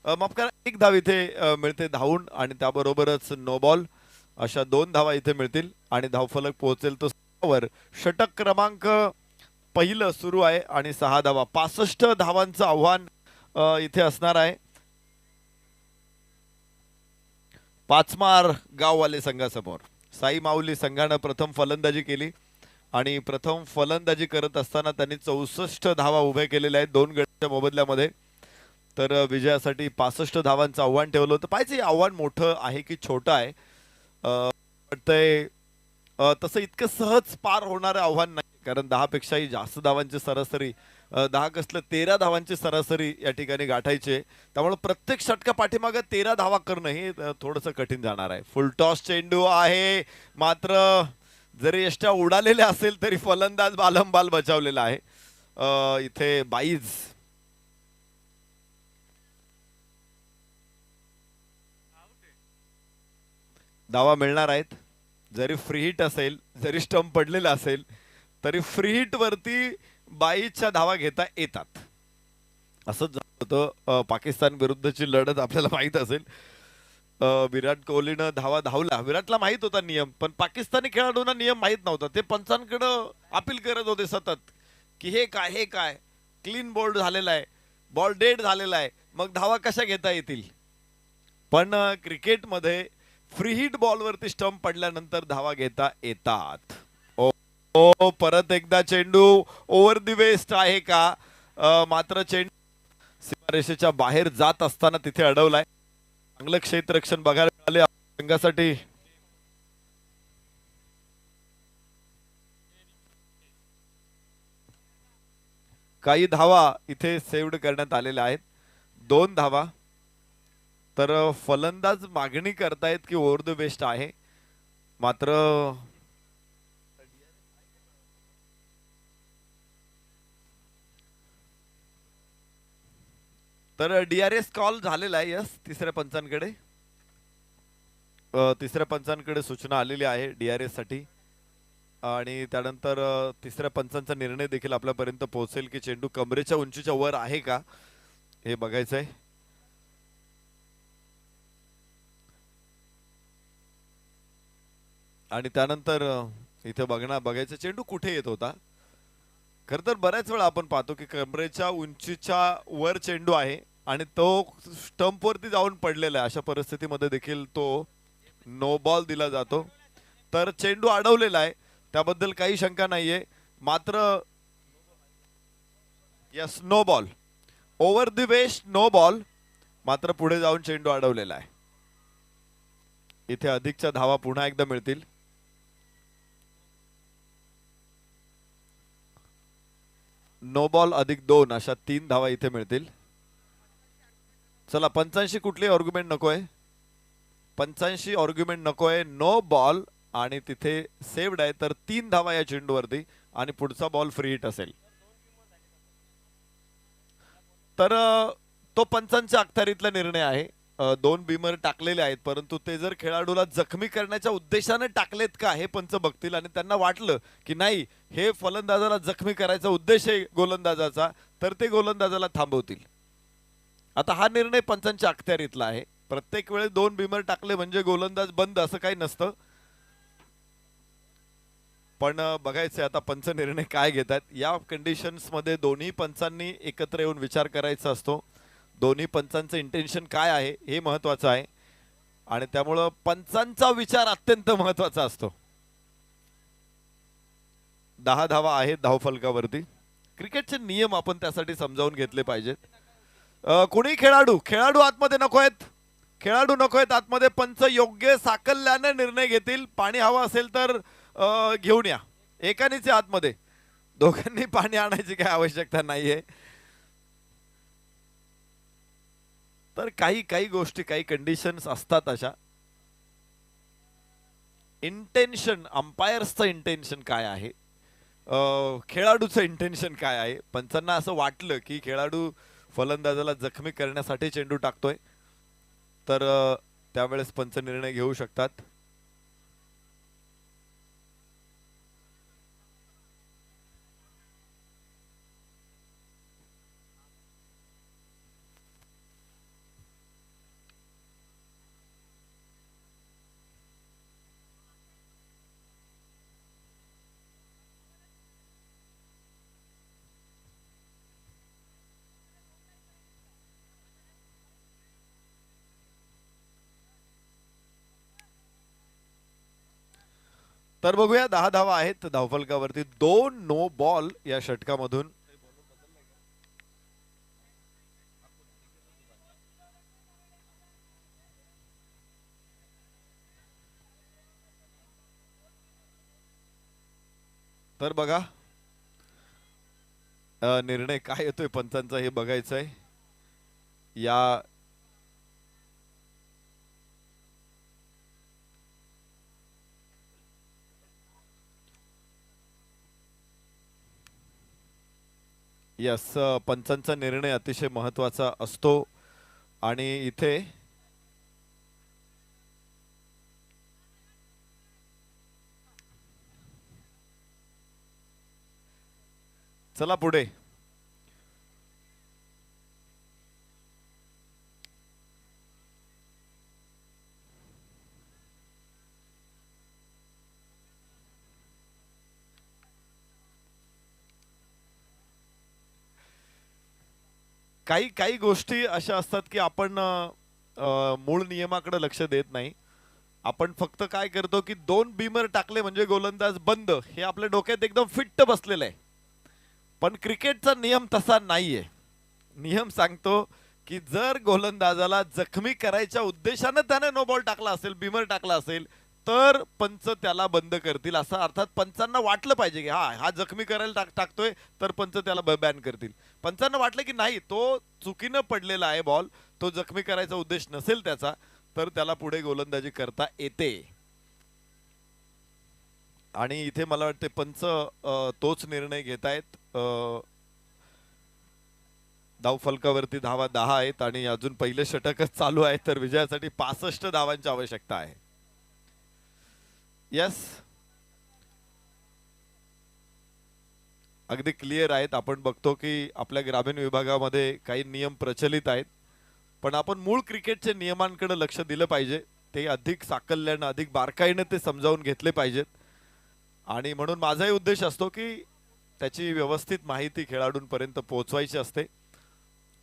माफ करा 1 धाव इथे मिळते धावून आणि त्याबरोबरच नो बॉल अशा 2 धावा इथे मिळतील आणि धावफलक पोहोचेल तो 6 वर. षटक क्रमांक पहिलं सुरू आहे आणि 6 धावा. 65 धावांचं आव्हान इथे असणार आहे. पाचमार गाववाले संघासमोर. साई माऊली संघानं प्रथम फलंदाजी केली आणि प्रथम फलंदाजी करत असताना त्यांनी 64 धावा उभे केलेल्या आहेत 2 गटाच्या मोबदल्यामध्ये. तर विजयासाठी 65 धावांचं आव्हान ठेवलं होतं. पाहिजे आव्हान मोठं आहे की छोटं आहे वाटतंय. तसं इतकं सहज पार होणारं आव्हान नाही, कारण 10 पेक्षाही जास्त धावांची सरासरी 10 कसलं 13 धावांची सरासरी या ठिकाणी गाठायचे. त्यामुळे प्रत्येक षटका पाठीमागे 13 धावा करणं हे थोडंसं कठीण जाणार आहे. फुल टॉस चेंडू आहे, मात्र जरी यष्ट्या उडालेल्या असेल तरी फलंदाज बालंबाल बचावलेला आहे. इथे 22 धावा मिळणार आहेत. जरी फ्री हिट असेल, जरी स्टंप पडलेला असेल तरी फ्री हिट वरती 22च्या धावा घेता येतात. असंच झालं होतं पाकिस्तान विरुद्धची लढत आपल्याला माहित असेल. विराट कोहलीनं धावा धावला. विराटला माहित होता नियम, पण पाकिस्तानी खेळाडूंना नियम माहित नव्हता. ते पंचांकडे अपील करत होते सतत की हे काय क्लीन बोल्ड झालेला आहे, बॉल डेड झालेला आहे, मग धावा कशा घेता येतील. पण क्रिकेटमध्ये फ्री हिट बॉलवरती स्टंप पडल्यानंतर धावा घेता येतात. ओ परत एकदा चेंडू ओव्हर द वेस्ट आहे का, मात्र चेंडू सीमारेषेच्या बाहेर जात असताना तिथे अडवलाय. चांगलं क्षेत्ररक्षण बघायला मिळाले संघासाठी. काही धावा इथे सेव्ड करण्यात आलेल्या आहेत. 2 धावा. तर फलंदाज मागणी करतायत की ओव्हर द वेस्ट आहे, मात्र तर DRS कॉल झालेला आहे. यस, तिसऱ्या पंचांकडे सूचना आलेली आहे DRS साठी आणि त्यानंतर तिसऱ्या पंचांचा निर्णय देखील आपल्यापर्यंत पोहोचेल की चेंडू कमरेच्या उंचीच्या वर आहे का हे बघायचंय. आणि त्यानंतर इथे बघायचं चेंडू कुठे येत होता. खर तर बऱ्याच वेळा आपण पाहतो की कमरेच्या उंचीच्या वर चेंडू आहे आणि तो स्टंपवरती जाऊन पडलेला आहे. अशा परिस्थितीमध्ये देखील तो नो बॉल दिला जातो. तर चेंडू अडवलेला आहे, त्याबद्दल काही शंका नाहीये. मात्र yes, no ball, over the waist, no ball. मात्र पुढे जाऊन चेंडू अडवलेला आहे. इथे अधिकच्या धावा पुन्हा एकदा मिळतील. नो बॉल +2 अशा 3 धावा इथे मिळतील. चला, पंचांशी कुठली आर्ग्युमेंट नकोय, पंचांशी आर्ग्युमेंट नकोय. नो बॉल आणि तिथे सेव्ड आहे, तर 3 धावा या चेंडूवरती आणि पुढचा बॉल फ्री हिट असेल. तर तो पंचांच्या अखत्यारीतला निर्णय आहे. 2 बीमर टाकलेले आहेत, परंतु ते जर खेळाडूला जखमी करण्याच्या उद्देशाने टाकलेत का हे पंच बघतील. आणि त्यांना वाटलं की नाही, हे फलंदाजाला जखमी करायचा उद्देश आहे गोलंदाजाचा, तर ते गोलंदाजाला थांबवतील. आता हा निर्णय पंचांच्या अखत्यारीतला आहे. प्रत्येक वेळेस 2 बीमर टाकले म्हणजे गोलंदाज बंद असं काही नसतं. पण बघायचं आता पंच निर्णय काय घेतात. या कंडिशन्स मध्ये दोन्ही पंचांनी एकत्र येऊन विचार करायचा असतो. दोन्ही पंचांचं इंटेन्शन काय आहे हे महत्वाचं आहे, आणि त्यामुळं पंचांचा विचार अत्यंत महत्वाचा असतो. 10 धावा आहेत धावफलकावरती. क्रिकेटचे नियम आपण त्यासाठी समजावून घेतले पाहिजेत. कुणी खेळाडू आतमध्ये नको आहेत, खेळाडू नको आहेत आतमध्ये. पंच योग्य साकल्याने निर्णय घेतील. पाणी हवं असेल तर घेऊन या, एकानेच आतमध्ये, दोघांनी पाणी आणायची काही आवश्यकता नाहीये. तर काही गोष्टी, काही कंडिशन्स असतात अशा. इंटेन्शन, अंपायर्सचं इंटेन्शन काय आहे, खेळाडूचं इंटेन्शन काय आहे. पंचांना असं वाटलं की खेळाडू फलंदाजाला जखमी करण्यासाठी चेंडू टाकतोय, तर त्यावेळेस पंच निर्णय घेऊ शकतात. तर बघूया, 10 धावा आहेत धावफलकावरती. 2 नो बॉल या षटकामधून. तर बघा निर्णय काय येतोय पंचांचा हे बघायचं आहे. या यस, पंचांचा निर्णय अतिशय महत्वाचा असतो. आणि इथे चला पुढे. काही गोष्टी अशा असतात की आपण मूळ नियमाकडे लक्ष देत नाही. आपण फक्त काय करतो की 2 बीमर टाकले म्हणजे गोलंदाज बंद, हे आपल्या डोक्यात एकदम फिट्ट बसलेलं आहे. पण क्रिकेटचा नियम तसा नाहीये. नियम सांगतो की जर गोलंदाजाला जखमी करायच्या उद्देशाने त्याने नो बॉल टाकला असेल, बीमर टाकला असेल, तर पंच त्याला बंद करतील. असं अर्थात पंचांना वाटलं पाहिजे की हा जखमी करायला टाकतोय, तर पंच त्याला बॅन करतील. पंचांना वाटलं की नाही, तो चुकीनं पडलेला आहे बॉल, तो जखमी करायचा उद्देश नसेल त्याचा, तर त्याला पुढे गोलंदाजी करता येते. आणि इथे मला वाटते पंच तोच निर्णय घेत आहेत. धावफलकावरती धावा 10 आहेत आणि अजून पहिले षटकच चालू आहे, तर विजयासाठी 65 धावांची आवश्यकता आहे. यस, अगदी क्लिअर आहेत. आपण बघतो की आपल्या ग्रामीण विभागामध्ये काही नियम प्रचलित आहेत, पण आपण मूळ क्रिकेटच्या नियमांकडे लक्ष दिलं पाहिजे. ते अधिक साकल्यानं, अधिक बारकाईने ते समजावून घेतले पाहिजेत. आणि म्हणून माझाही उद्देश असतो की त्याची व्यवस्थित माहिती खेळाडूंपर्यंत पोहोचवायची असते.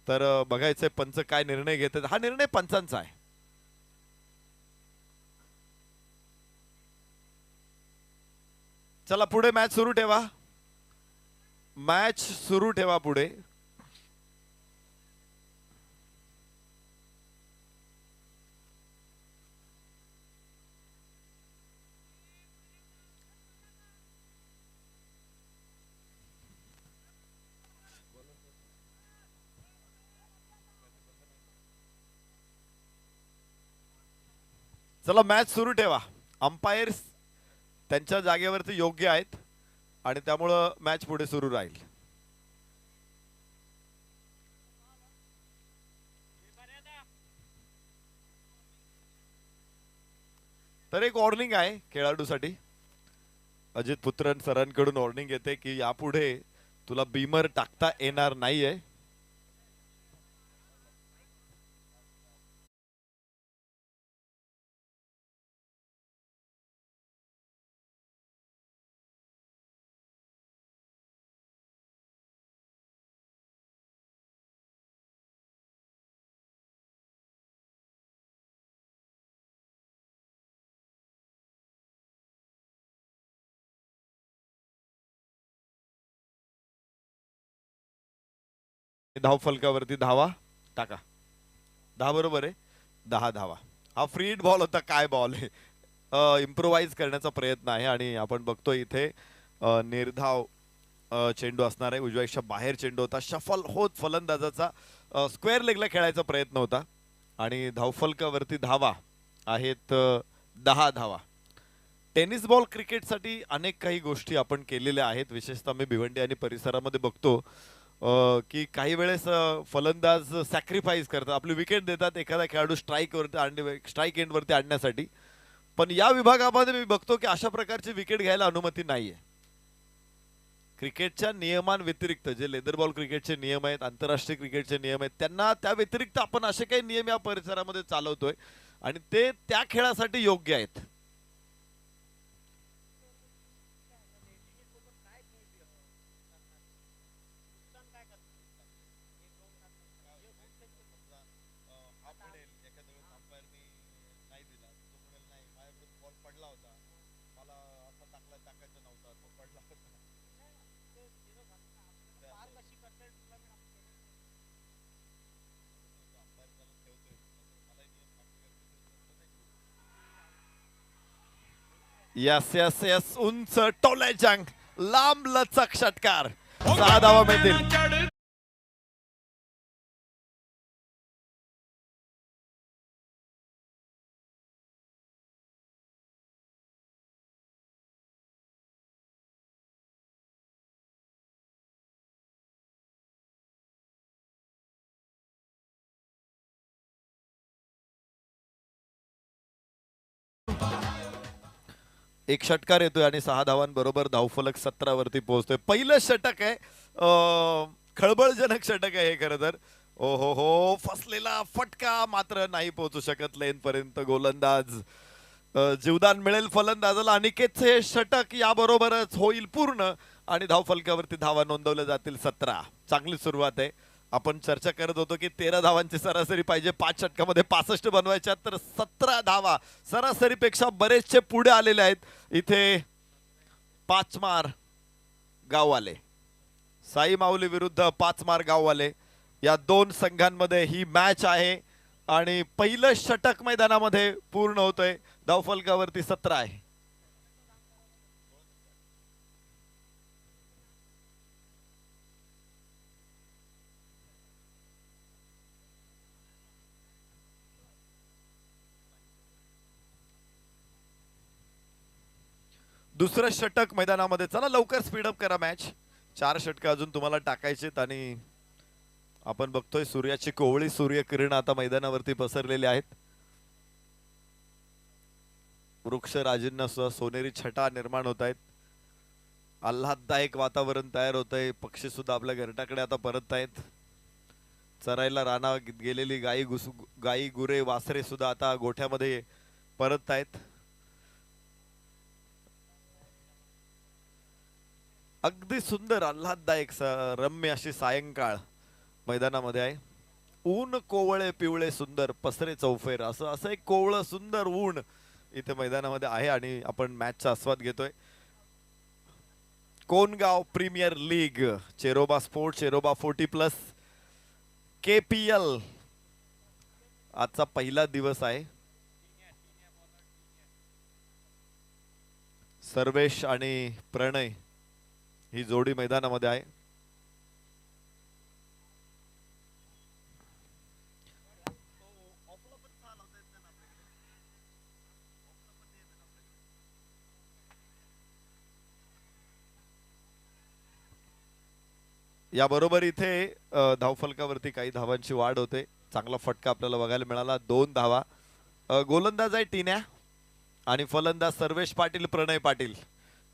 तर बघायचंय पंच काय निर्णय घेतात. हा निर्णय पंचांचा आहे. चला पुढे मॅच सुरू ठेवा. मॅच सुरू ठेवा पुढे. चला मॅच सुरू ठेवा. अंपायर्स त्यांच्या जागेवरती योग्य आहेत आणि त्यामुळं मॅच पुढे सुरू राहील. तर एक वॉर्निंग आहे खेळाडूसाठी. अजित पुत्रन सरांकडून वॉर्निंग येते की यापुढे तुला बीमर टाकता येणार नाहीये. धाव फलकावरती धावा टाका. 10 बरोबर आहे. 10 धावा. हा फ्री हिट बॉल होता. काय बॉल आहे. इम्प्रोवाइज करण्याचा प्रयत्न आहे आणि आपण बघतोय इथे निर्धाव चेंडू असणार आहे. उजव्याच्या बाहेर चेंडू होता. शफल होत फलंदाजाचा स्क्वेअर लेगला खेळायचा प्रयत्न होता आणि धावफलकावरती धावा आहेत 10 धावा. टेनिस बॉल क्रिकेटसाठी अनेक काही गोष्टी आपण केलेल्या आहेत. विशेषतः मी भिवंडी आणि परिसरामध्ये बघतो की काही वेळेस फलंदाज सॅक्रिफाईस करतात. आपली विकेट देतात एखादा खेळाडू स्ट्राईक एंडवरती आणण्यासाठी. पण या विभागामध्ये मी बघतो की अशा प्रकारची विकेट घ्यायला अनुमती नाहीये. क्रिकेटच्या नियमांव्यतिरिक्त जे लेदर बॉल क्रिकेटचे नियम आहेत, आंतरराष्ट्रीय क्रिकेटचे नियम आहेत, त्यांना त्या व्यतिरिक्त आपण असे काही नियम या परिसरामध्ये चालवतोय आणि ते त्या खेळासाठी योग्य आहेत. Yes yes yes. उंच टोलेजंग लांब लचक षटकार. 6 धावा मिळतील. एक षटकार येतोय आणि 6 धावांबरोबर धावफलक 17 वरती पोहोचतोय. पहिलं षटक आहे. खळबळजनक षटक आहे हे खरं तर. ओ हो हो. फसलेला फटका मात्र नाही पोहोचू शकत लेन पर्यंत गोलंदाज. जीवदान मिळेल फलंदाजाला. अनिकेतचे हे षटक याबरोबरच होईल पूर्ण आणि धावफलकावरती धावा नोंदवल्या जातील 17. चांगली सुरुवात आहे. आपण चर्चा करत होतो की 13 धावांची सरासरी पाहिजे 5 षटकामध्ये 65 बनवायच्या. तर 17 धावा सरासरीपेक्षा बरेचसे पुढे आलेले आहेत. इथे पाचमार गाववाले, साई माऊली विरुद्ध पाचमार गाववाले या दोन संघांमध्ये ही मॅच आहे आणि पहिलं षटक मैदानामध्ये पूर्ण होतंय. धावफलकावरती 17 आहे. दुसरं षटक मैदानामध्ये. चला लवकर स्पीडअप करा मॅच. 4 षटक अजून तुम्हाला टाकायचेत आणि आपण बघतोय सूर्याची कोवळी सूर्यकिरण आता मैदानावरती पसरलेले आहेत. वृक्ष राजींना सोनेरी छटा निर्माण होत आहेत. आल्हाददायक वातावरण तयार होत आहे. पक्षी सुद्धा आपल्या घरटाकडे आता परत आहेत. चरायला राना गेलेली गाई गुरे वासरे सुद्धा आता गोठ्यामध्ये परत आहेत. अगदी सुंदर आल्हाददायक रम्य अशी सायंकाळ मैदानामध्ये आहे. ऊन कोवळे पिवळे सुंदर पसरे चौफेर असं असं एक कोवळं सुंदर ऊन इथे मैदानामध्ये आहे आणि आपण मॅचचा आस्वाद घेतोय. Kongaon premier league, Cheroba sport, Cheroba 40+ KPL आजचा पहिला दिवस आहे. सर्वेश आणि प्रणय ही जोडी मैदानामध्ये आहे. याबरोबर इथे धावफलकावरती काही धावांची वाढ होते. चांगला फटका आपल्याला बघायला मिळाला. 2 धावा. गोलंदाज आहे टिन्या आणि फलंदाज सर्वेश पाटील, प्रणय पाटील.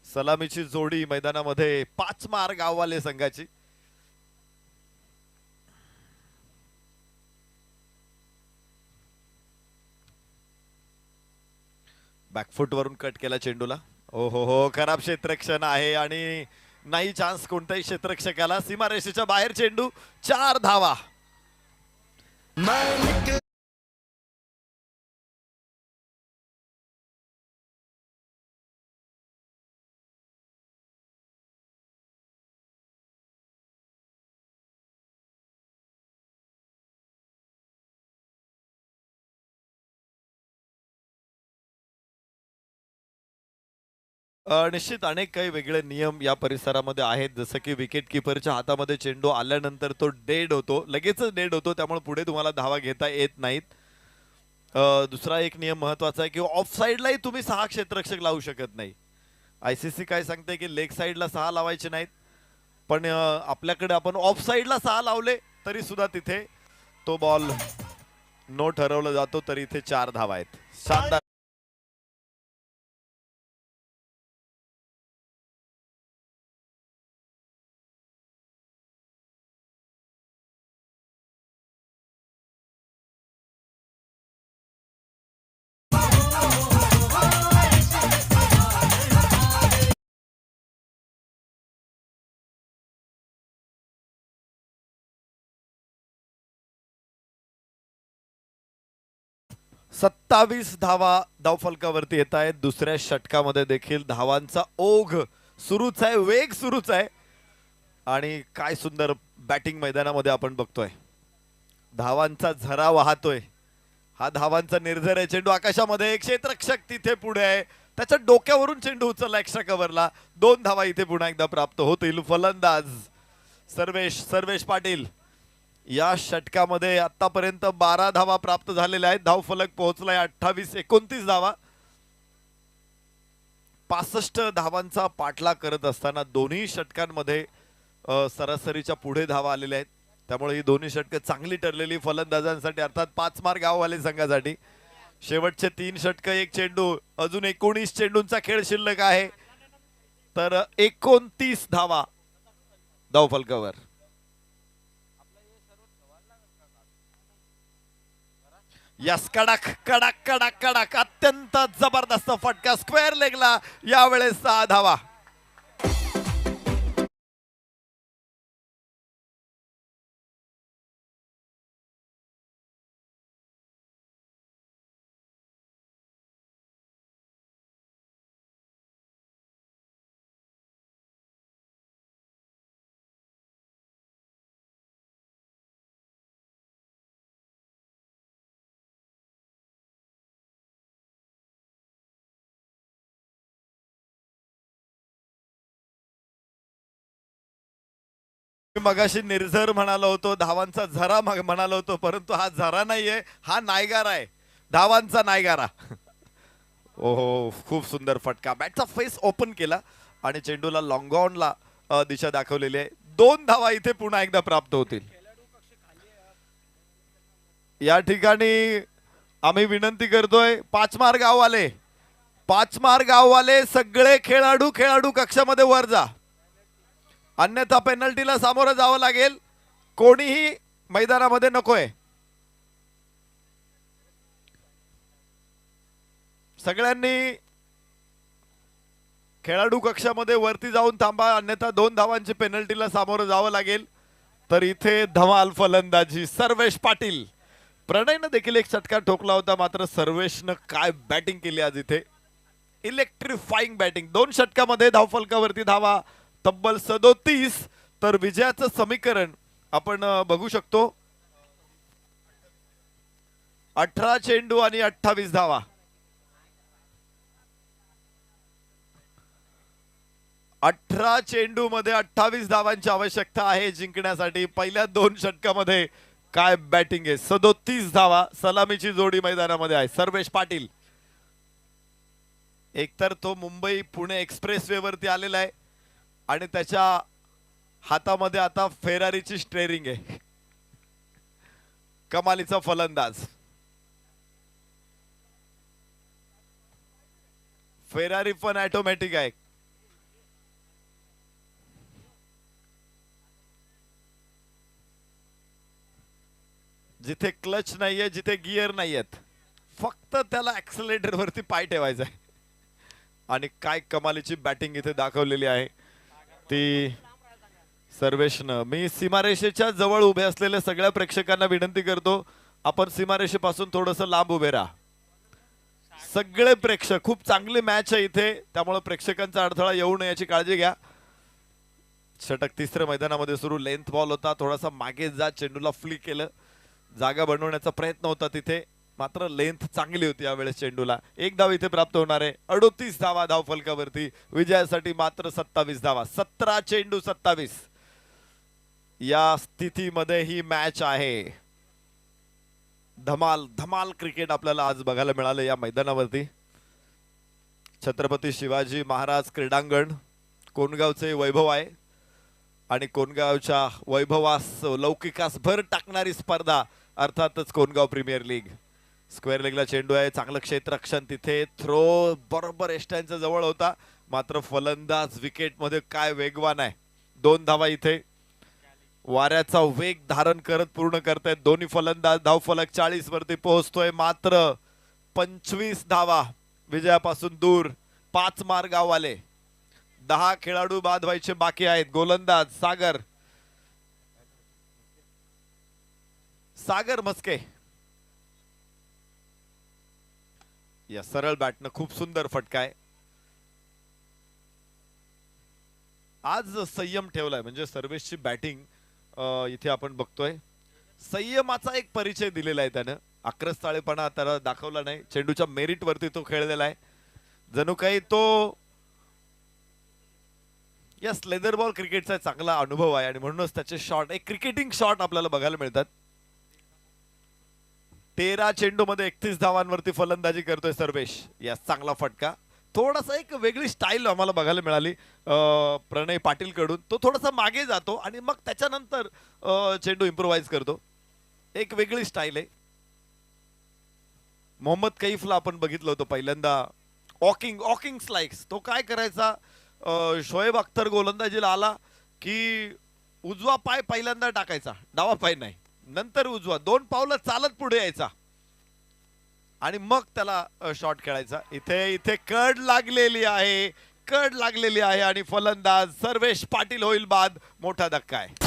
सलामीची जोडी मैदानामध्ये 5 मार गाववाले संघाची. बॅकफुट वरून कट केला चेंडूला. ओ हो, खराब क्षेत्ररक्षण आहे आणि नाही चान्स कोणत्याही क्षेत्ररक्षकाला. सीमारेषेच्या बाहेर चेंडू. 4 धावा. निश्चित अनेक काही वेगळे नियम या परिसरामध्ये आहेत. जसं की विकेट किपरच्या हातामध्ये चेंडू आल्यानंतर तो डेड होतो, लगेचच डेड होतो, त्यामुळे पुढे तुम्हाला धावा घेता येत नाहीत. दुसरा एक नियम महत्वाचा आहे की ऑफ साइडलाही तुम्ही 6 क्षेत्ररक्षक लावू शकत नाही. ICC काय सांगते की लेग साइडला 6 लावायचे नाहीत, पण आपल्याकडे आपण ऑफ साइडला 6 लावले तरी सुद्धा तिथे तो बॉल नो ठरवला जातो. तरी इथे 4 धावा आहेत. शानदार. सत्तावीस धावा धावफलकावरती येत आहेत. दुसऱ्या षटकामध्ये देखील धावांचा ओघ सुरूच आहे, वेग सुरूच आहे आणि काय सुंदर बॅटिंग मैदानामध्ये आपण बघतोय. धावांचा झरा वाहतोय. हा धावांचा निर्झर आहे. चेंडू आकाशामध्ये. एक क्षेत्ररक्षक तिथे पुढे आहे, त्याच्या डोक्यावरून चेंडू उचलला एक्स्ट्रा कव्हरला. 2 धावा इथे पुन्हा एकदा प्राप्त होतील. फलंदाज सर्वेश पाटील. या षटकामध्ये आतापर्यंत 12 धावा प्राप्त झालेल्या आहेत. धावफलक पोहोचलाय 28-29 धावा. 65 धावांचा पाठलाग करत असताना दोन्ही षटकांमध्ये सरासरीच्या पुढे धावा आलेल्या आहेत. त्यामुळे ही दोन्ही षटकं चांगली ठरलेली फलंदाजांसाठी, अर्थात 5 मार गाववाले संघासाठी. शेवटचे 3 षटक, 1 चेंडू, अजून 19 चेंडूंचा खेळ शिल्लक आहे. तर 29 धावा धावफलकावर. यस, कडक कडक कडक कडक अत्यंत जबरदस्त फटका स्क्वेअर लेगला. यावेळेस 6 धावा. मगाशी निर्झर म्हणालो होतो, धावांचा झरा म्हणालो होतो, परंतु हा झरा नाहीये, हा नायगारा आहे, धावांचा नायगारा. ओहो, खूप सुंदर फटका. बॅटचा फेस ओपन केला आणि चेंडूला लॉंग ऑनला दिशा दाखवलेली आहे. 2 धावा इथे पुन्हा एकदा प्राप्त होतील. या ठिकाणी आम्ही विनंती करतोय, 5 मार गाववाले, 5 मार गाववाले सगळे खेळाडू कक्षामध्ये वर जा, अन्यथा पेनल्टीला सामोरं जावं लागेल. कोणीही मैदानामध्ये नकोय. सगळ्यांनी खेळाडू कक्षामध्ये वरती जाऊन थांबा, अन्यथा 2 धावांची पेनल्टीला सामोरं जावं लागेल. तर इथे धमाल फलंदाजी सर्वेश पाटील. प्रणयनं देखील एक षटकार ठोकला होता, मात्र सर्वेशनं काय बॅटिंग केली आज इथे. इलेक्ट्रिफाईंग बॅटिंग. 2 षटकामध्ये धावफलकावरती धावा तब्बल 37. तर विजयाचं समीकरण आपण बघू शकतो. 18 चेंडू आणि 28 धावा. 18 चेंडू मध्ये 28 धावांची आवश्यकता आहे जिंकण्यासाठी. पहिल्या 2 षटकामध्ये काय बॅटिंग आहे. 37 धावा. सलामीची जोडी मैदानामध्ये आहे. सर्वेश पाटील एकतर तो मुंबई पुणे एक्सप्रेस वे वरती आलेला आहे आणि त्याच्या हातामध्ये आता फेरारीची स्टेअरिंग आहे. कमालीचा फलंदाज. फेरारी पण ऑटोमॅटिक आहे. जिथे क्लच नाहीये, जिथे गिअर नाहीयेत, फक्त त्याला ऍक्सलेटर वरती पाय ठेवायचा आहे. आणि काय कमालीची बॅटिंग इथे दाखवलेली आहे ती सर्वेशनं. मी सीमारेषेच्या जवळ उभे असलेल्या सगळ्या प्रेक्षकांना विनंती करतो, आपण सीमारेषेपासून थोडंसं लांब उभे राहा. सगळे प्रेक्षक. खूप चांगली मॅच आहे इथे, त्यामुळे प्रेक्षकांचा अडथळा येऊ नये याची काळजी घ्या. षटक तिसऱ्या मैदानामध्ये सुरू. लेंथ बॉल होता, थोडासा मागे जा चेंडूला फ्लिक केलं. जागा बनवण्याचा प्रयत्न होता तिथे, मात्र लेंथ चांगली होती यावेळेस चेंडूला. 1 धाव इथे प्राप्त होणार आहे. 38 धावा धावफलकावरती. विजयासाठी मात्र 27 धावा. 17 चेंडू 27. या स्थितीमध्ये ही मॅच आहे. धमाल धमाल क्रिकेट आपल्याला आज बघायला मिळालं या मैदानावरती. छत्रपती शिवाजी महाराज क्रीडांगण कोणगावचे वैभव आहे आणि कोणगावच्या वैभवास लौकिकास भर टाकणारी स्पर्धा अर्थातच कोणगाव प्रीमियर लीग. स्क्वेअर लेगला चेंडू आहे. चांगलं क्षेत्ररक्षण तिथे. थ्रो बरोबर एस्ट्यांच्या जवळ होता, मात्र फलंदाज विकेट मध्ये काय वेगवान आहे. 2 धावा इथे. वाऱ्याचा वेग धारण करत पूर्ण करतायत दोन्ही फलंदाज. धावफलक 40 वरती पोहोचतोय, मात्र 25 धावा विजयापासून दूर. 5 मार गाववाले. 10 खेळाडू बाद व्हायचे बाकी आहेत. गोलंदाज सागर मस्के. या सरळ बॅटनं खूप सुंदर फटका आहे. आज संयम ठेवलाय, म्हणजे सर्वेशची बॅटिंग इथे आपण बघतोय. संयमाचा एक परिचय दिलेला आहे त्यानं. आक्रस्ताळेपणा त्याला दाखवला नाही. चेंडूच्या मेरिट वरती तो खेळलेला आहे. जणू काही तो या लेदर बॉल क्रिकेटचा चांगला अनुभव आहे आणि म्हणूनच त्याचे शॉट, एक क्रिकेटिंग शॉट आपल्याला बघायला मिळतात. 13 चेंडू मध्ये 31 धावांवरती फलंदाजी करतोय सर्वेश. या चांगला फटका. थोडासा एक वेगळी स्टाईल आम्हाला बघायला मिळाली प्रणय पाटील कडून. तो थोडासा मागे जातो आणि मग त्याच्यानंतर चेंडू इम्प्रोवाइज करतो. एक वेगळी स्टाईल आहे. मोहम्मद कैफला आपण बघितलं होतं पहिल्यांदा ऑकिंग स्लाइक्स. तो काय करायचा, शोएब अख्तर गोलंदाजीला आला की उजवा पाय पहिल्यांदा टाकायचा, डावा पाय नाही, नंतर उजवा. 2 पावलं चालत पुढे यायचा आणि मग त्याला शॉट खेळायचा. इथे कड लागलेली आहे आणि फलंदाज सर्वेश पाटील होईल बाद. मोठा धक्का आहे.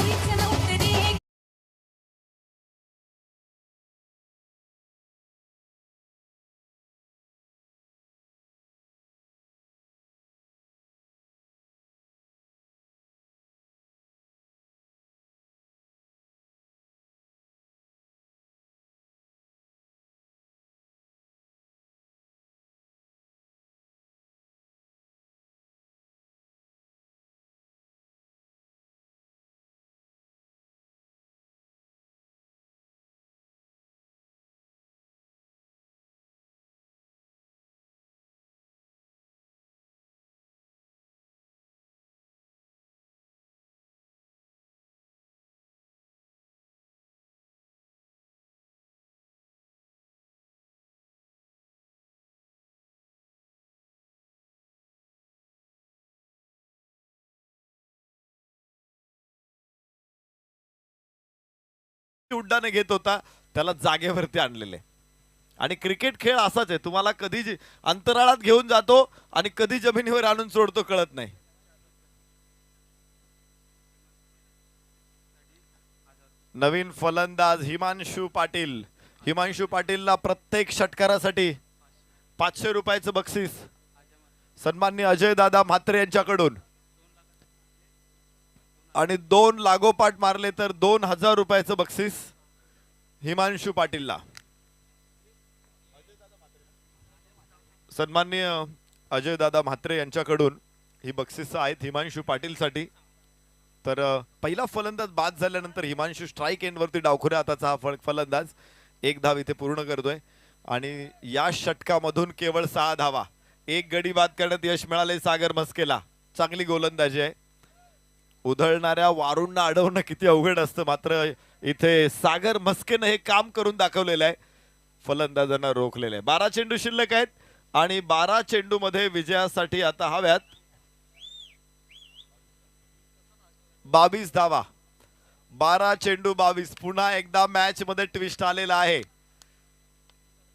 उड्डाणे घेत होता, त्याला जागेवरती आणलेले. आणि क्रिकेट खेळ असाच आहे, तुम्हाला कधी अंतराळात घेऊन जातो आणि कधी जमिनीवर आणून सोडतो कळत नाही. नवीन फलंदाज हिमांशू पाटील. हिमांशू पाटीलला प्रत्येक षटकारासाठी 500 रुपयाचं बक्षीस सन्माननीय अजय दादा म्हात्रे यांच्याकडून, आणि 2 लागोपाठ मारले तर 2000 रुपयाचं बक्षीस हिमांशू पाटीलला. सन्माननीय अजय दादा म्हात्रे यांच्याकडून ही बक्षिसं आहेत हिमांशू पाटील साठी. तर पहिला फलंदाज बाद झाल्यानंतर हिमांशू स्ट्राइक एंड वरती डावखुऱ्या हाताचा हा फलंदाज 1 धाव इथे पूर्ण करतोय आणि या षटकामधून केवळ 6 धावा. 1 गडी बाद करण्यात यश मिळाले सागर मस्केला. चांगली गोलंदाजी आहे. उधळणाऱ्या वारूंना अडवणं किती अवघड असतं, मात्र इथे सागर मस्केनं हे काम करून दाखवलेलं आहे. फलंदाजांना रोखलेलं आहे. 12 चेंडू शिल्लक आहेत आणि 12 चेंडू मध्ये विजयासाठी आता हव्यात 22 धावा. 12 चेंडू 22. पुन्हा एकदा मॅच मध्ये ट्विस्ट आलेला आहे.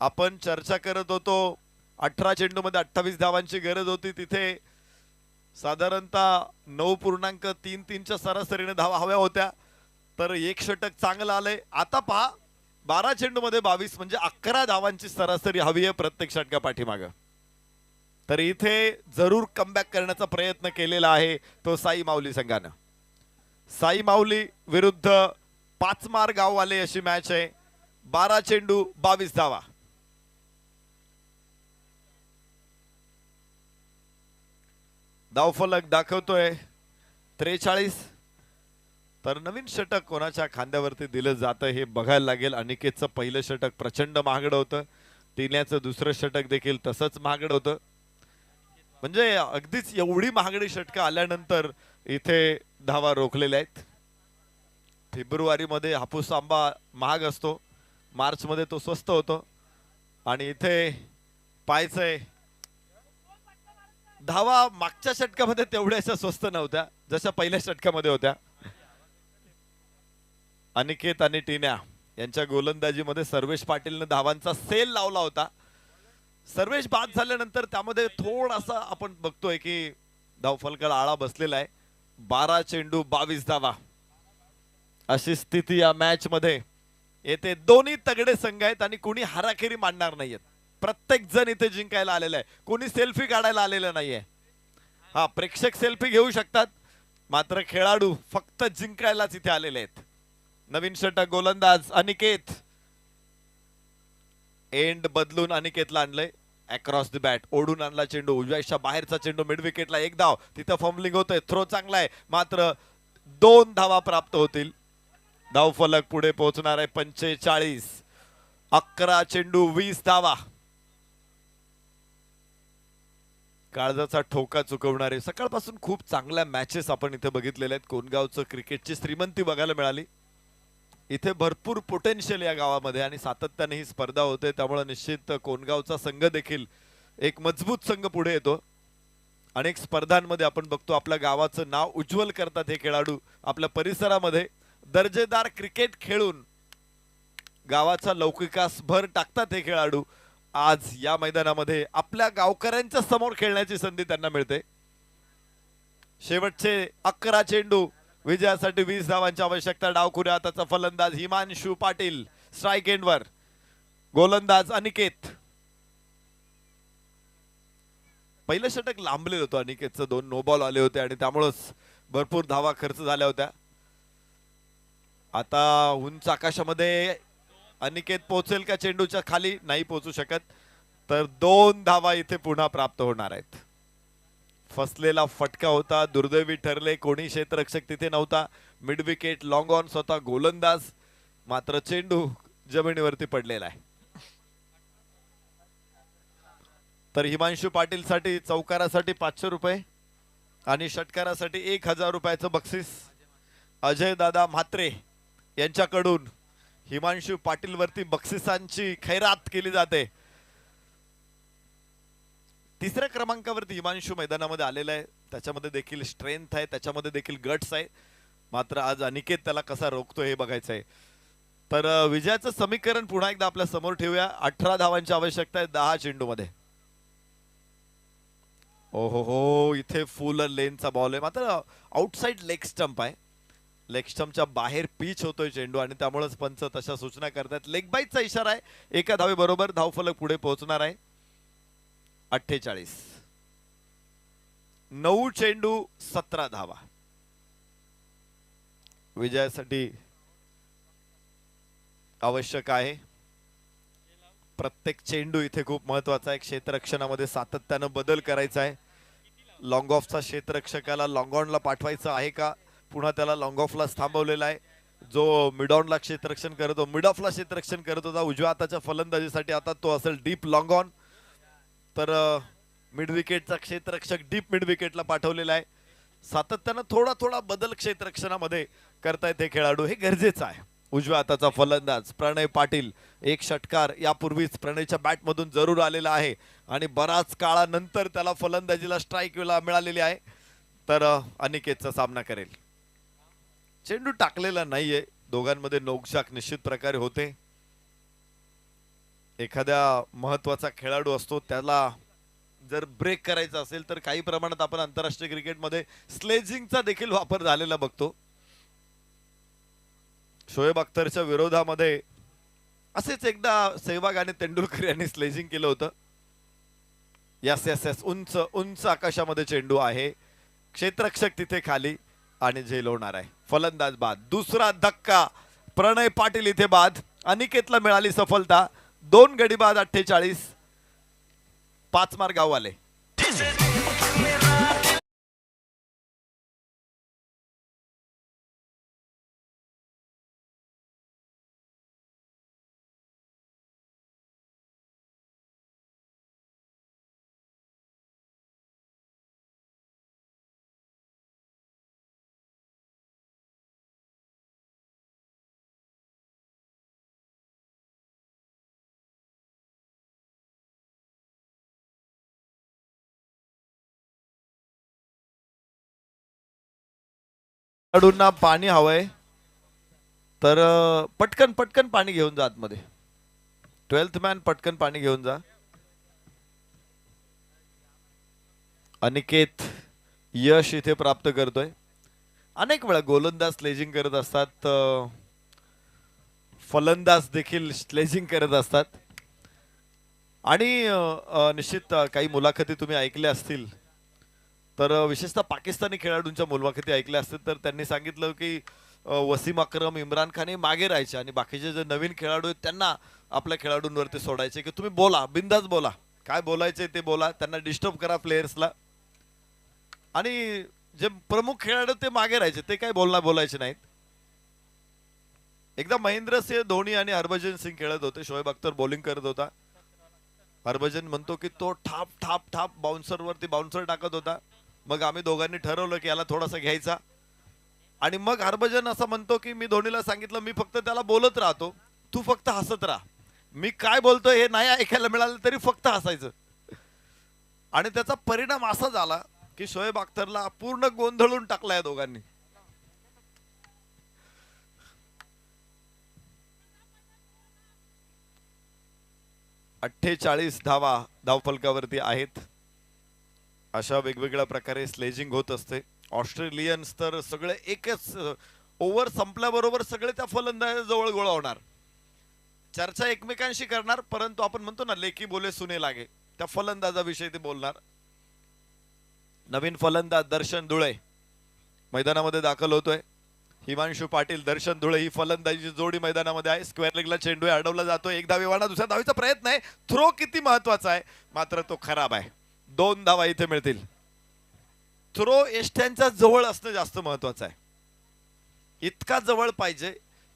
आपण चर्चा करत होतो 18 चेंडू मध्ये 28 धावांची गरज होती, तिथे साधारणतः 9.33च्या सरासरीने धावा हव्या होत्या. तर एक षटक चांगलं आलंय. आता पहा 12 चेंडू मध्ये 22 म्हणजे 11 धावांची सरासरी हवी आहे प्रत्येक षटका पाठीमागं. तर इथे जरूर कमबॅक करण्याचा प्रयत्न केलेला आहे तो साई माऊली संघानं. साई माऊली विरुद्ध पाचमार गाववाले अशी मॅच आहे. 12 चेंडू 22 धावा. धावफलक दाखवतोय 43. तर नवीन षटक कोणाच्या खांद्यावरती दिलं जातं हे बघायला लागेल. अनिकेतचं पहिलं षटक प्रचंड महागडं होतं. टिन्याचं दुसरं षटक देखील तसंच महागडं होतं. म्हणजे अगदीच एवढी महागडी षटकं आल्यानंतर इथे धावा रोखलेल्या आहेत. फेब्रुवारी मध्ये हापूस आंबा महाग असतो, मार्च मध्ये तो स्वस्त होतो आणि इथे पाहायचंय धावा मागच्या षटकामध्ये तेवढ्याशा स्वस्त नव्हत्या जशा पहिल्या षटकामध्ये होत्या. अनिकेत आणि टिन्या यांच्या गोलंदाजीमध्ये सर्वेश पाटीलने धावांचा सेल लावला होता. सर्वेश बाद झाल्यानंतर त्यामध्ये थोडासा आपण बघतोय की धावफलकाला आळा बसलेला आहे. 12 चेंडू 22 धावा अशी स्थिती या मॅच मध्ये येते. दोन्ही तगडे संघ आहेत आणि कोणी हाराखेरी मांडणार नाहीयेत. प्रत्येक जण इथे जिंकायला आलेला आहे. कोणी सेल्फी काढायला आलेलं नाहीये. हा, प्रेक्षक सेल्फी घेऊ शकतात, मात्र खेळाडू फक्त जिंकायलाच इथे आलेले आहेत. नवीन षटक गोलंदाज अनिकेत. एंड बदलून अनिकेतला आणलंय. अक्रॉस द बॅट ओढून आणला चेंडू. उजव्याच्या बाहेरचा चेंडू मिड विकेटला. 1 धाव. तिथं फंबलिंग होतंय. थ्रो चांगला आहे, मात्र 2 धावा प्राप्त होतील. धावफलक पुढे पोहोचणार आहे 45. 11 चेंडू 20 धावा. काळजाचा ठोका चुकवणारे सकाळपासून खूप चांगल्या मॅचेस आपण इथे बघितलेल्या आहेत. कोणगावचं क्रिकेटची श्रीमंती बघायला मिळाली. इथे भरपूर पोटेन्शियल या गावामध्ये आणि सातत्याने ही स्पर्धा होते. त्यामुळे निश्चित कोणगावचा संघ देखील एक मजबूत संघ पुढे येतो. अनेक स्पर्धांमध्ये आपण बघतो आपल्या गावाचं नाव उज्ज्वल करतात हे खेळाडू. आपल्या परिसरामध्ये दर्जेदार क्रिकेट खेळून गावाचा लौकिकास भर टाकतात हे खेळाडू. आज या मैदानामध्ये आपल्या गावकऱ्यांच्या समोर खेळण्याची संधी त्यांना मिळते. शेवटचे 11 चेंडू विजयासाठी 20 धावांची आवश्यकता. डावखुऱ्या हाताचा फलंदाज हिमांशू पाटील. स्ट्राइक एंडवर गोलंदाज अनिकेत. पहिलं षटक लांबलेलं होतं अनिकेतचं. 2 नो बॉल आले होते आणि त्यामुळेच भरपूर धावा खर्च झाल्या होत्या. आता उंच आकाशामध्ये अनिकेत पोहोचेल का चेंडूच्या खाली? नाही पोहोचू शकत. तर 2 धावा इथे पुन्हा प्राप्त होणार आहेत. फसलेला फटका होता, दुर्दैवी ठरले. कोणी क्षेत्ररक्षक तिथे नव्हता. मिड विकेट लॉंग ऑन स्वतः गोलंदाज, मात्र चेंडू जमिनीवरती पडलेला आहे. तर हिमांशू पाटील साठी चौकारासाठी 500 रुपये आणि षटकारासाठी 1000 रुपयाचं बक्षीस अजय दादा म्हात्रे यांच्याकडून हिमांशू पाटील वरती बक्षिसांची खैरात केली जाते. 3ऱ्या क्रमांकावरती हिमांशू मैदानामध्ये आलेला आहे. त्याच्यामध्ये देखील स्ट्रेंथ आहे, त्याच्यामध्ये देखील गट्स आहे. मात्र आज अनिकेत त्याला कसा रोखतो हे बघायचं आहे. तर विजयाचं समीकरण पुन्हा एकदा आपल्या समोर ठेवूया. 18 धावांची आवश्यकता आहे 10 चेंडू मध्ये. ओहो हो, इथे फुल लेनचा बॉल आहे, मात्र आउटसाइड लेग स्टंप आहे. लेग स्टंपच्या बाहेर पिच होतोय चेंडू आणि त्यामुळेच पंच तशा सूचना करतात. लेग बाईटचा इशारा आहे. एका धावे बरोबर धावफलक पुढे पोहोचणार आहे. 48. 9 चेंडू 17 धावा. विजयासाठी आवश्यक आहे. प्रत्येक चेंडू इथे खूप महत्वाचा आहे. क्षेत्ररक्षणामध्ये सातत्यानं बदल करायचा आहे. लॉंग ऑफचा क्षेत्ररक्षकाला लॉंग ऑनला पाठवायचं आहे का, पुन्हा त्याला लॉंग ऑफला थांबवलेला आहे. जो मिड ऑनला क्षेत्ररक्षण करतो, मिड ऑफला क्षेत्ररक्षण करत होता उजव्या हाताच्या फलंदाजीसाठी, आता तो असेल डीप लॉंग ऑन. तर मिड विकेटचा क्षेत्ररक्षक डीप मिड विकेटला पाठवलेला आहे. सातत्यानं थोडा थोडा बदल क्षेत्ररक्षणामध्ये करतायत हे खेळाडू, हे गरजेचं आहे. उजव्या हाताचा फलंदाज प्रणय पाटील, एक षटकार यापूर्वीच प्रणयच्या बॅटमधून जरूर आलेला आहे आणि बराच काळानंतर त्याला फलंदाजीला स्ट्राईक मिळालेली आहे. तर अनिकेतचा सामना करेल. चेंडू टाकलेला नाहीये. दोघांमध्ये नोकझाक निश्चित प्रकारे होते. एखाद्या महत्वाचा खेळाडू असतो, त्याला जर ब्रेक करायचा असेल तर काही प्रमाणात आपण आंतरराष्ट्रीय क्रिकेटमध्ये स्लेजिंगचा देखील वापर झालेला बघतो. शोएब अख्तरच्या विरोधामध्ये असेच एकदा सेहवाग आणि तेंडुलकर यांनी स्लेजिंग केलं होतं. यस यस यस, उंच उंच आकाशामध्ये चेंडू आहे. क्षेत्ररक्षक तिथे खाली आणि झेल होणार आहे. फलंदाज बाद. दुसरा धक्का प्रणय पाटील इथे बाद. अनिकेतला मिळाली सफलता. 2 गडी बाद. 48. 5 मार गाववाले. खेळाडूंना पाणी हवंय, तर पटकन पटकन पाणी घेऊन जा आतमध्ये. 12th मॅन पटकन पाणी घेऊन जा. अनिकेत यश इथे प्राप्त करतोय. अनेक वेळा गोलंदाज स्लेजिंग करत असतात, फलंदाज देखील स्लेजिंग करत असतात. आणि निश्चित काही मुलाखती तुम्ही ऐकल्या असतील, तर विशेषतः पाकिस्तानी खेळाडूंच्या मुलाखती ऐकल्या असतील, तर त्यांनी सांगितलं की वसीम अक्रम, इम्रान खान हे मागे राहायचे आणि बाकीचे जे नवीन खेळाडू आहेत त्यांना आपल्या खेळाडूंवरती सोडायचे की तुम्ही बोला, बिंदास बोला, काय बोलायचे ते बोला, त्यांना डिस्टर्ब करा प्लेयर्सला. आणि जे प्रमुख खेळाडू ते मागे राहायचे, ते काय बोलायचे नाहीत. एकदा महेंद्रसिंह धोनी आणि हरभजन सिंग खेळत होते. शोएब अख्तर बॉलिंग करत होता. हरभजन म्हणतो की तो ठाप ठाप ठाप बाउन्सरवरती बाउन्सर टाकत होता. मग आम्ही दोघांनी ठरवलं की याला थोडासा घ्यायचा. आणि मग हरभजन असं म्हणतो की मी धोनीला सांगितलं, मी फक्त त्याला बोलत राहतो, तू फक्त हसत राहा. मी काय बोलतोय हे नाही ऐकायला मिळालं तरी फक्त हसायचं. आणि त्याचा परिणाम असा झाला की शोएब अख्तरला पूर्ण गोंधळून टाकला या दोघांनी. अठ्ठेचाळीस धावा धावफलकावरती आहेत. अशा वेगवेगळ्या प्रकारे स्लेजिंग होत असते. ऑस्ट्रेलियन्स तर सगळे एकच ओव्हर संपल्याबरोबर सगळे त्या फलंदाजाजवळ गोळा होणार, चर्चा एकमेकांशी करणार, परंतु आपण म्हणतो ना लेकी बोले सुने लागे, त्या फलंदाजाविषयी ते बोलणार. नवीन फलंदाज दर्शन धुळे मैदानामध्ये दाखल होतोय. हिमांशु पाटील, दर्शन धुळे ही फलंदाजीची जोडी मैदानामध्ये आहे. स्क्वेअर लेगला चेंडू अडवला जातोय. एक धावेवाडा, दुसऱ्या धावेचा प्रयत्न आहे. थ्रो किती महत्वाचा आहे, मात्र तो खराब आहे. 2 धावा इथे मिळतील. थ्रो एष्ट्यांच्या जवळ असणं जास्त महत्वाचं आहे. इतका जवळ पाहिजे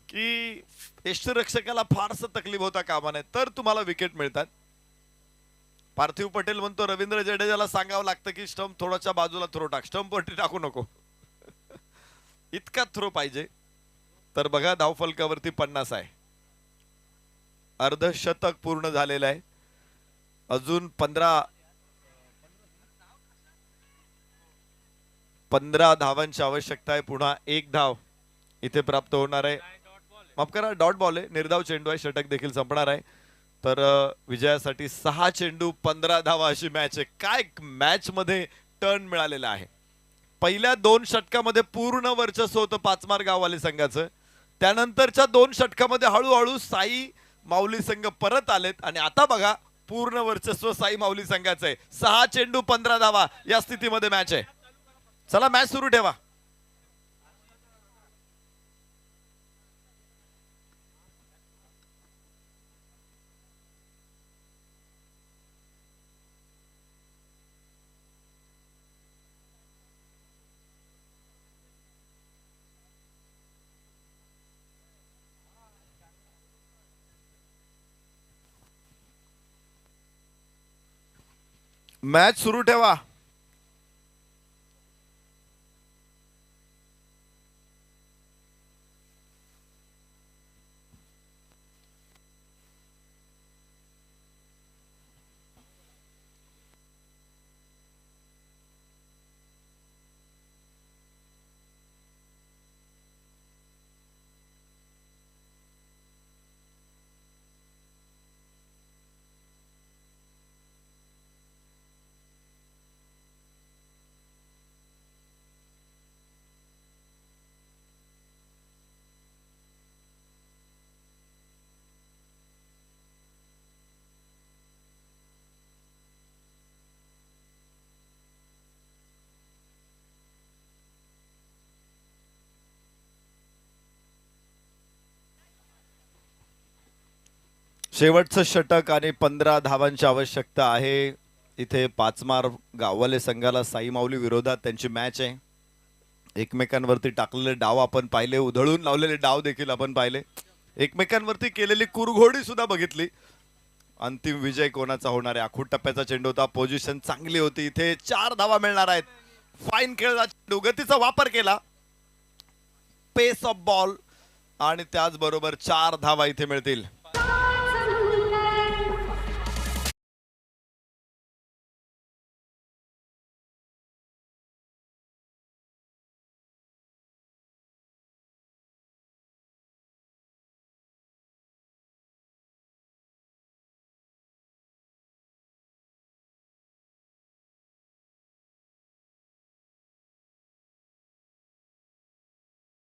की यष्टिरक्षकाला फारसं तकलीफ होता कामा नये, तर तुम्हाला विकेट मिळतात. पार्थिव पटेल म्हणतो रवींद्र जडेजाला सांगावं लागतं की स्टंप थोडाच्या बाजूला थ्रो टाक, स्टंप वरती टाकू नको. इतका थ्रो पाहिजे. तर बघा धावफलकावरती 50 आहे. अर्धशतक पूर्ण झालेलं आहे. अजून 15 धावांची आवश्यकता आहे. पुन्हा 1 धाव इथे प्राप्त होणार आहे. माफ करा, डॉट बॉल आहे, निर्धाव चेंडू आहे, षटक देखील संपणार आहे. तर विजयासाठी 6 चेंडू 15 धावा अशी मॅच आहे. काय मॅच मध्ये टर्न मिळालेला आहे. पहिल्या 2 षटकामध्ये पूर्ण वर्चस्व होतं पाचमार गाववाले संघाचं. त्यानंतरच्या 2 षटकामध्ये हळूहळू साई माऊली संघ परत आलेत आणि आता बघा पूर्ण वर्चस्व साई माऊली संघाचं आहे. 6 चेंडू 15 धावा या स्थितीमध्ये मॅच आहे. चला मॅच सुरू ठेवा. मॅच सुरू ठेवा. शेवटचं षटक आणि 15 धावांची आवश्यकता आहे. इथे पाचमार गाववाले संघाला साई माऊली विरोधात त्यांची मॅच आहे. एकमेकांवरती टाकलेले डाव आपण पाहिले, उधळून लावलेले डाव देखील आपण पाहिले, एकमेकांवरती केलेली कुरघोडी सुद्धा बघितली. अंतिम विजय कोणाचा होणार आहे? आखूड टप्प्याचा चेंडू होता, पोझिशन चांगली होती. इथे 4 धावा मिळणार आहेत. फाईन खेळला चेंडू, गतीचा वापर केला, पेस ऑफ बॉल आणि त्याचबरोबर 4 धावा इथे मिळतील.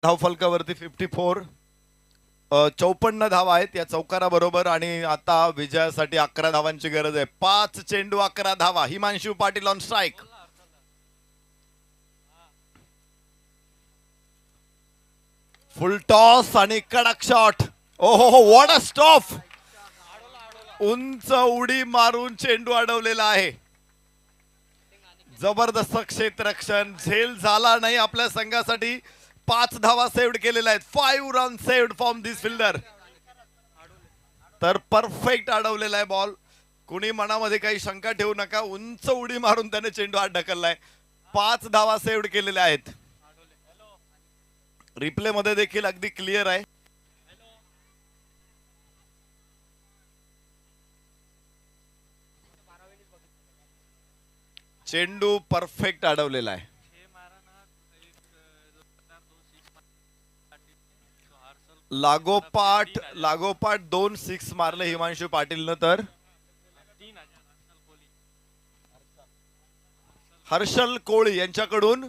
धाव फलकावरती 54, 54 धावा आहेत या चौकाराबरोबर आणि आता विजयासाठी 11 धावांची गरज आहे. 5 चेंडू 11 धावा. Himanshu Patil on strike. Full toss आणि कडक शॉट. ओहो हो, व्हॉट अ स्टॉप. उंच उडी मारून चेंडू अडवलेला आहे. जबरदस्त क्षेत्ररक्षण. झेल झाला नाही आपल्या संघासाठी. 5 धावा सेव्ड केलेल्या आहेत. 5 run saved from this fielder. तर परफेक्ट अडवलेला आहे बॉल. कुणी मनामध्ये काही शंका ठेवू नका. उंच उडी मारून त्याने चेंडू आत ढकललाय. 5 धावा सेव्ड केलेल्या आहेत. रिप्ले मध्ये देखील अगदी क्लिअर आहे. चेंडू परफेक्ट अडवलेला आहे. लागोपाठ 2 6 मारले हिमांशु पाटीलनं. तर हर्षल कोळी यांच्याकडून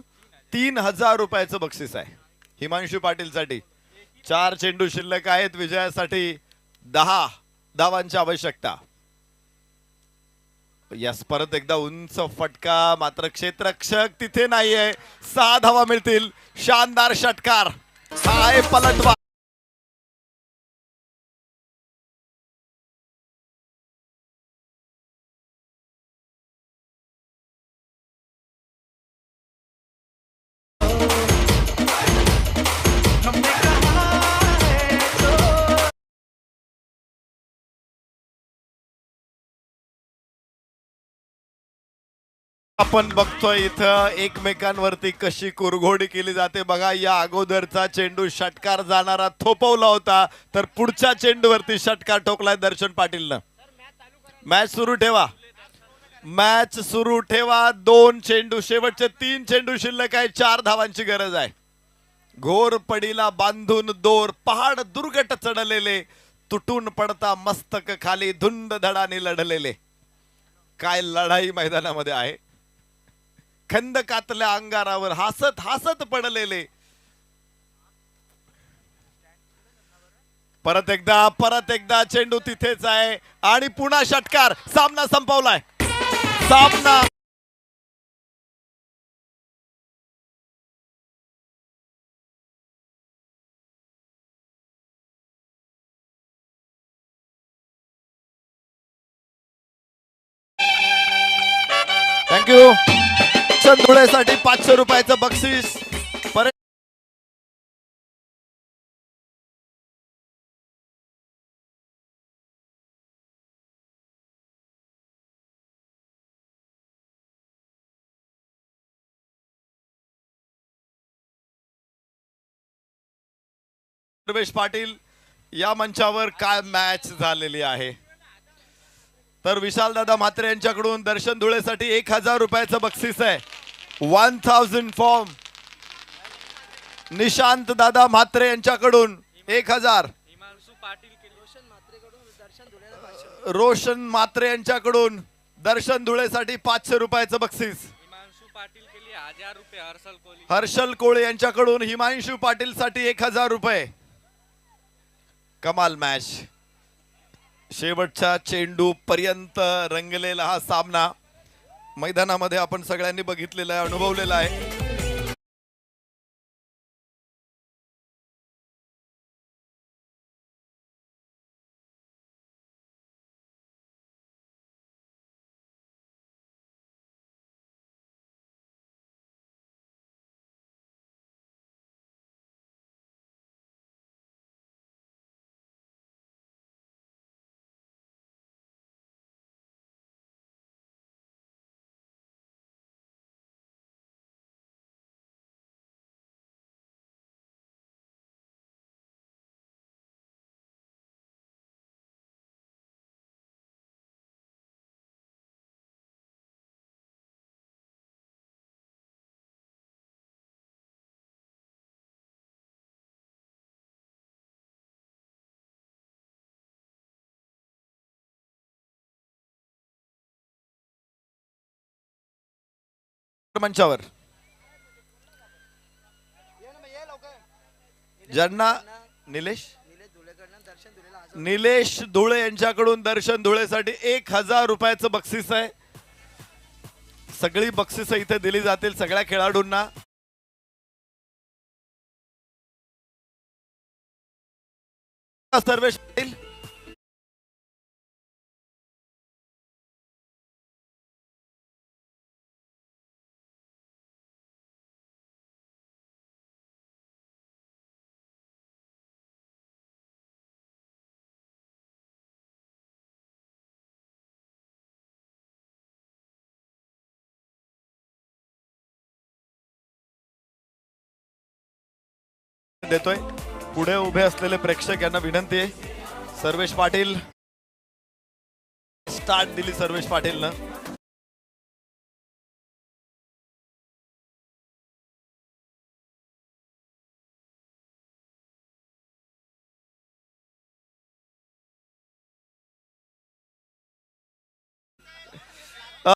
3000 रुपयाचं बक्षीस आहे हिमांशु पाटील साठी. 4 चेंडू शिल्लक आहेत. विजयासाठी 10 धावांची आवश्यकता. यस, परत एकदा उंच फटका, मात्र क्षेत्ररक्षक तिथे नाहीये. 6 धावा मिळतील. शानदार षटकार. हा आहे पलटवार. आपण बघतोय इथं एकमेकांवरती कशी कुरघोडी केली जाते. बघा, या अगोदरचा चेंडू षटकार जाणारा थोपवला होता, तर पुढच्या चेंडूवरती षटकार ठोकलाय दर्शन पाटीलनं. मॅच सुरू ठेवा. मॅच सुरू ठेवा. 2 चेंडू, शेवटचे 3 चेंडू शिल्लक आहे. 4 धावांची गरज आहे. घोर पडीला बांधून दोर, पहाड दुर्गट चढलेले, तुटून पडता मस्तक खाली, धुंद धडाने लढलेले. काय लढाई मैदानामध्ये आहे. खंदकातल्या अंगारावर हसत हसत पडलेले. परत एकदा चेंडू तिथेच आहे आणि पुन्हा षटकार. सामना संपवलाय. सामना थँक्यू. धुळेसाठी 500 रुपयाचं बक्षीस. परत प्रवेश पाटील या मंचावर काय मॅच झालेली आहे. तर विशालदादा म्हात्रे यांच्याकडून दर्शन धुळेसाठी 1000 रुपयाचं बक्षीस आहे. 1000 फॉर्म. निशांत दादा म्हात्रे यांच्याकडून 1000. रोशन म्हात्रे यांच्याकडून दर्शन धुळेसाठी 500 रुपयाचं बक्षीस. हर्षल कोळे यांच्याकडून हिमांशु पाटील साठी 1000 रुपये. कमाल मॅच. शेवटच्या चेंडू पर्यंत रंगलेला हा सामना मैदानामध्ये आपण सगळ्यांनी बघितलेला आहे, अनुभवलेला आहे. मंचावर ज्यांना निलेश धुळे यांच्याकडून दर्शन धुळेसाठी 1000 रुपयाचं बक्षीस आहे. सगळी बक्षीस इथे दिली जातील सगळ्या खेळाडूंना. सर्वेश पाटील देतोय. पुढे उभे असलेले प्रेक्षक यांना विनंती आहे. सर्वेश पाटील स्टार्ट दिली सर्वेश पाटीलनं.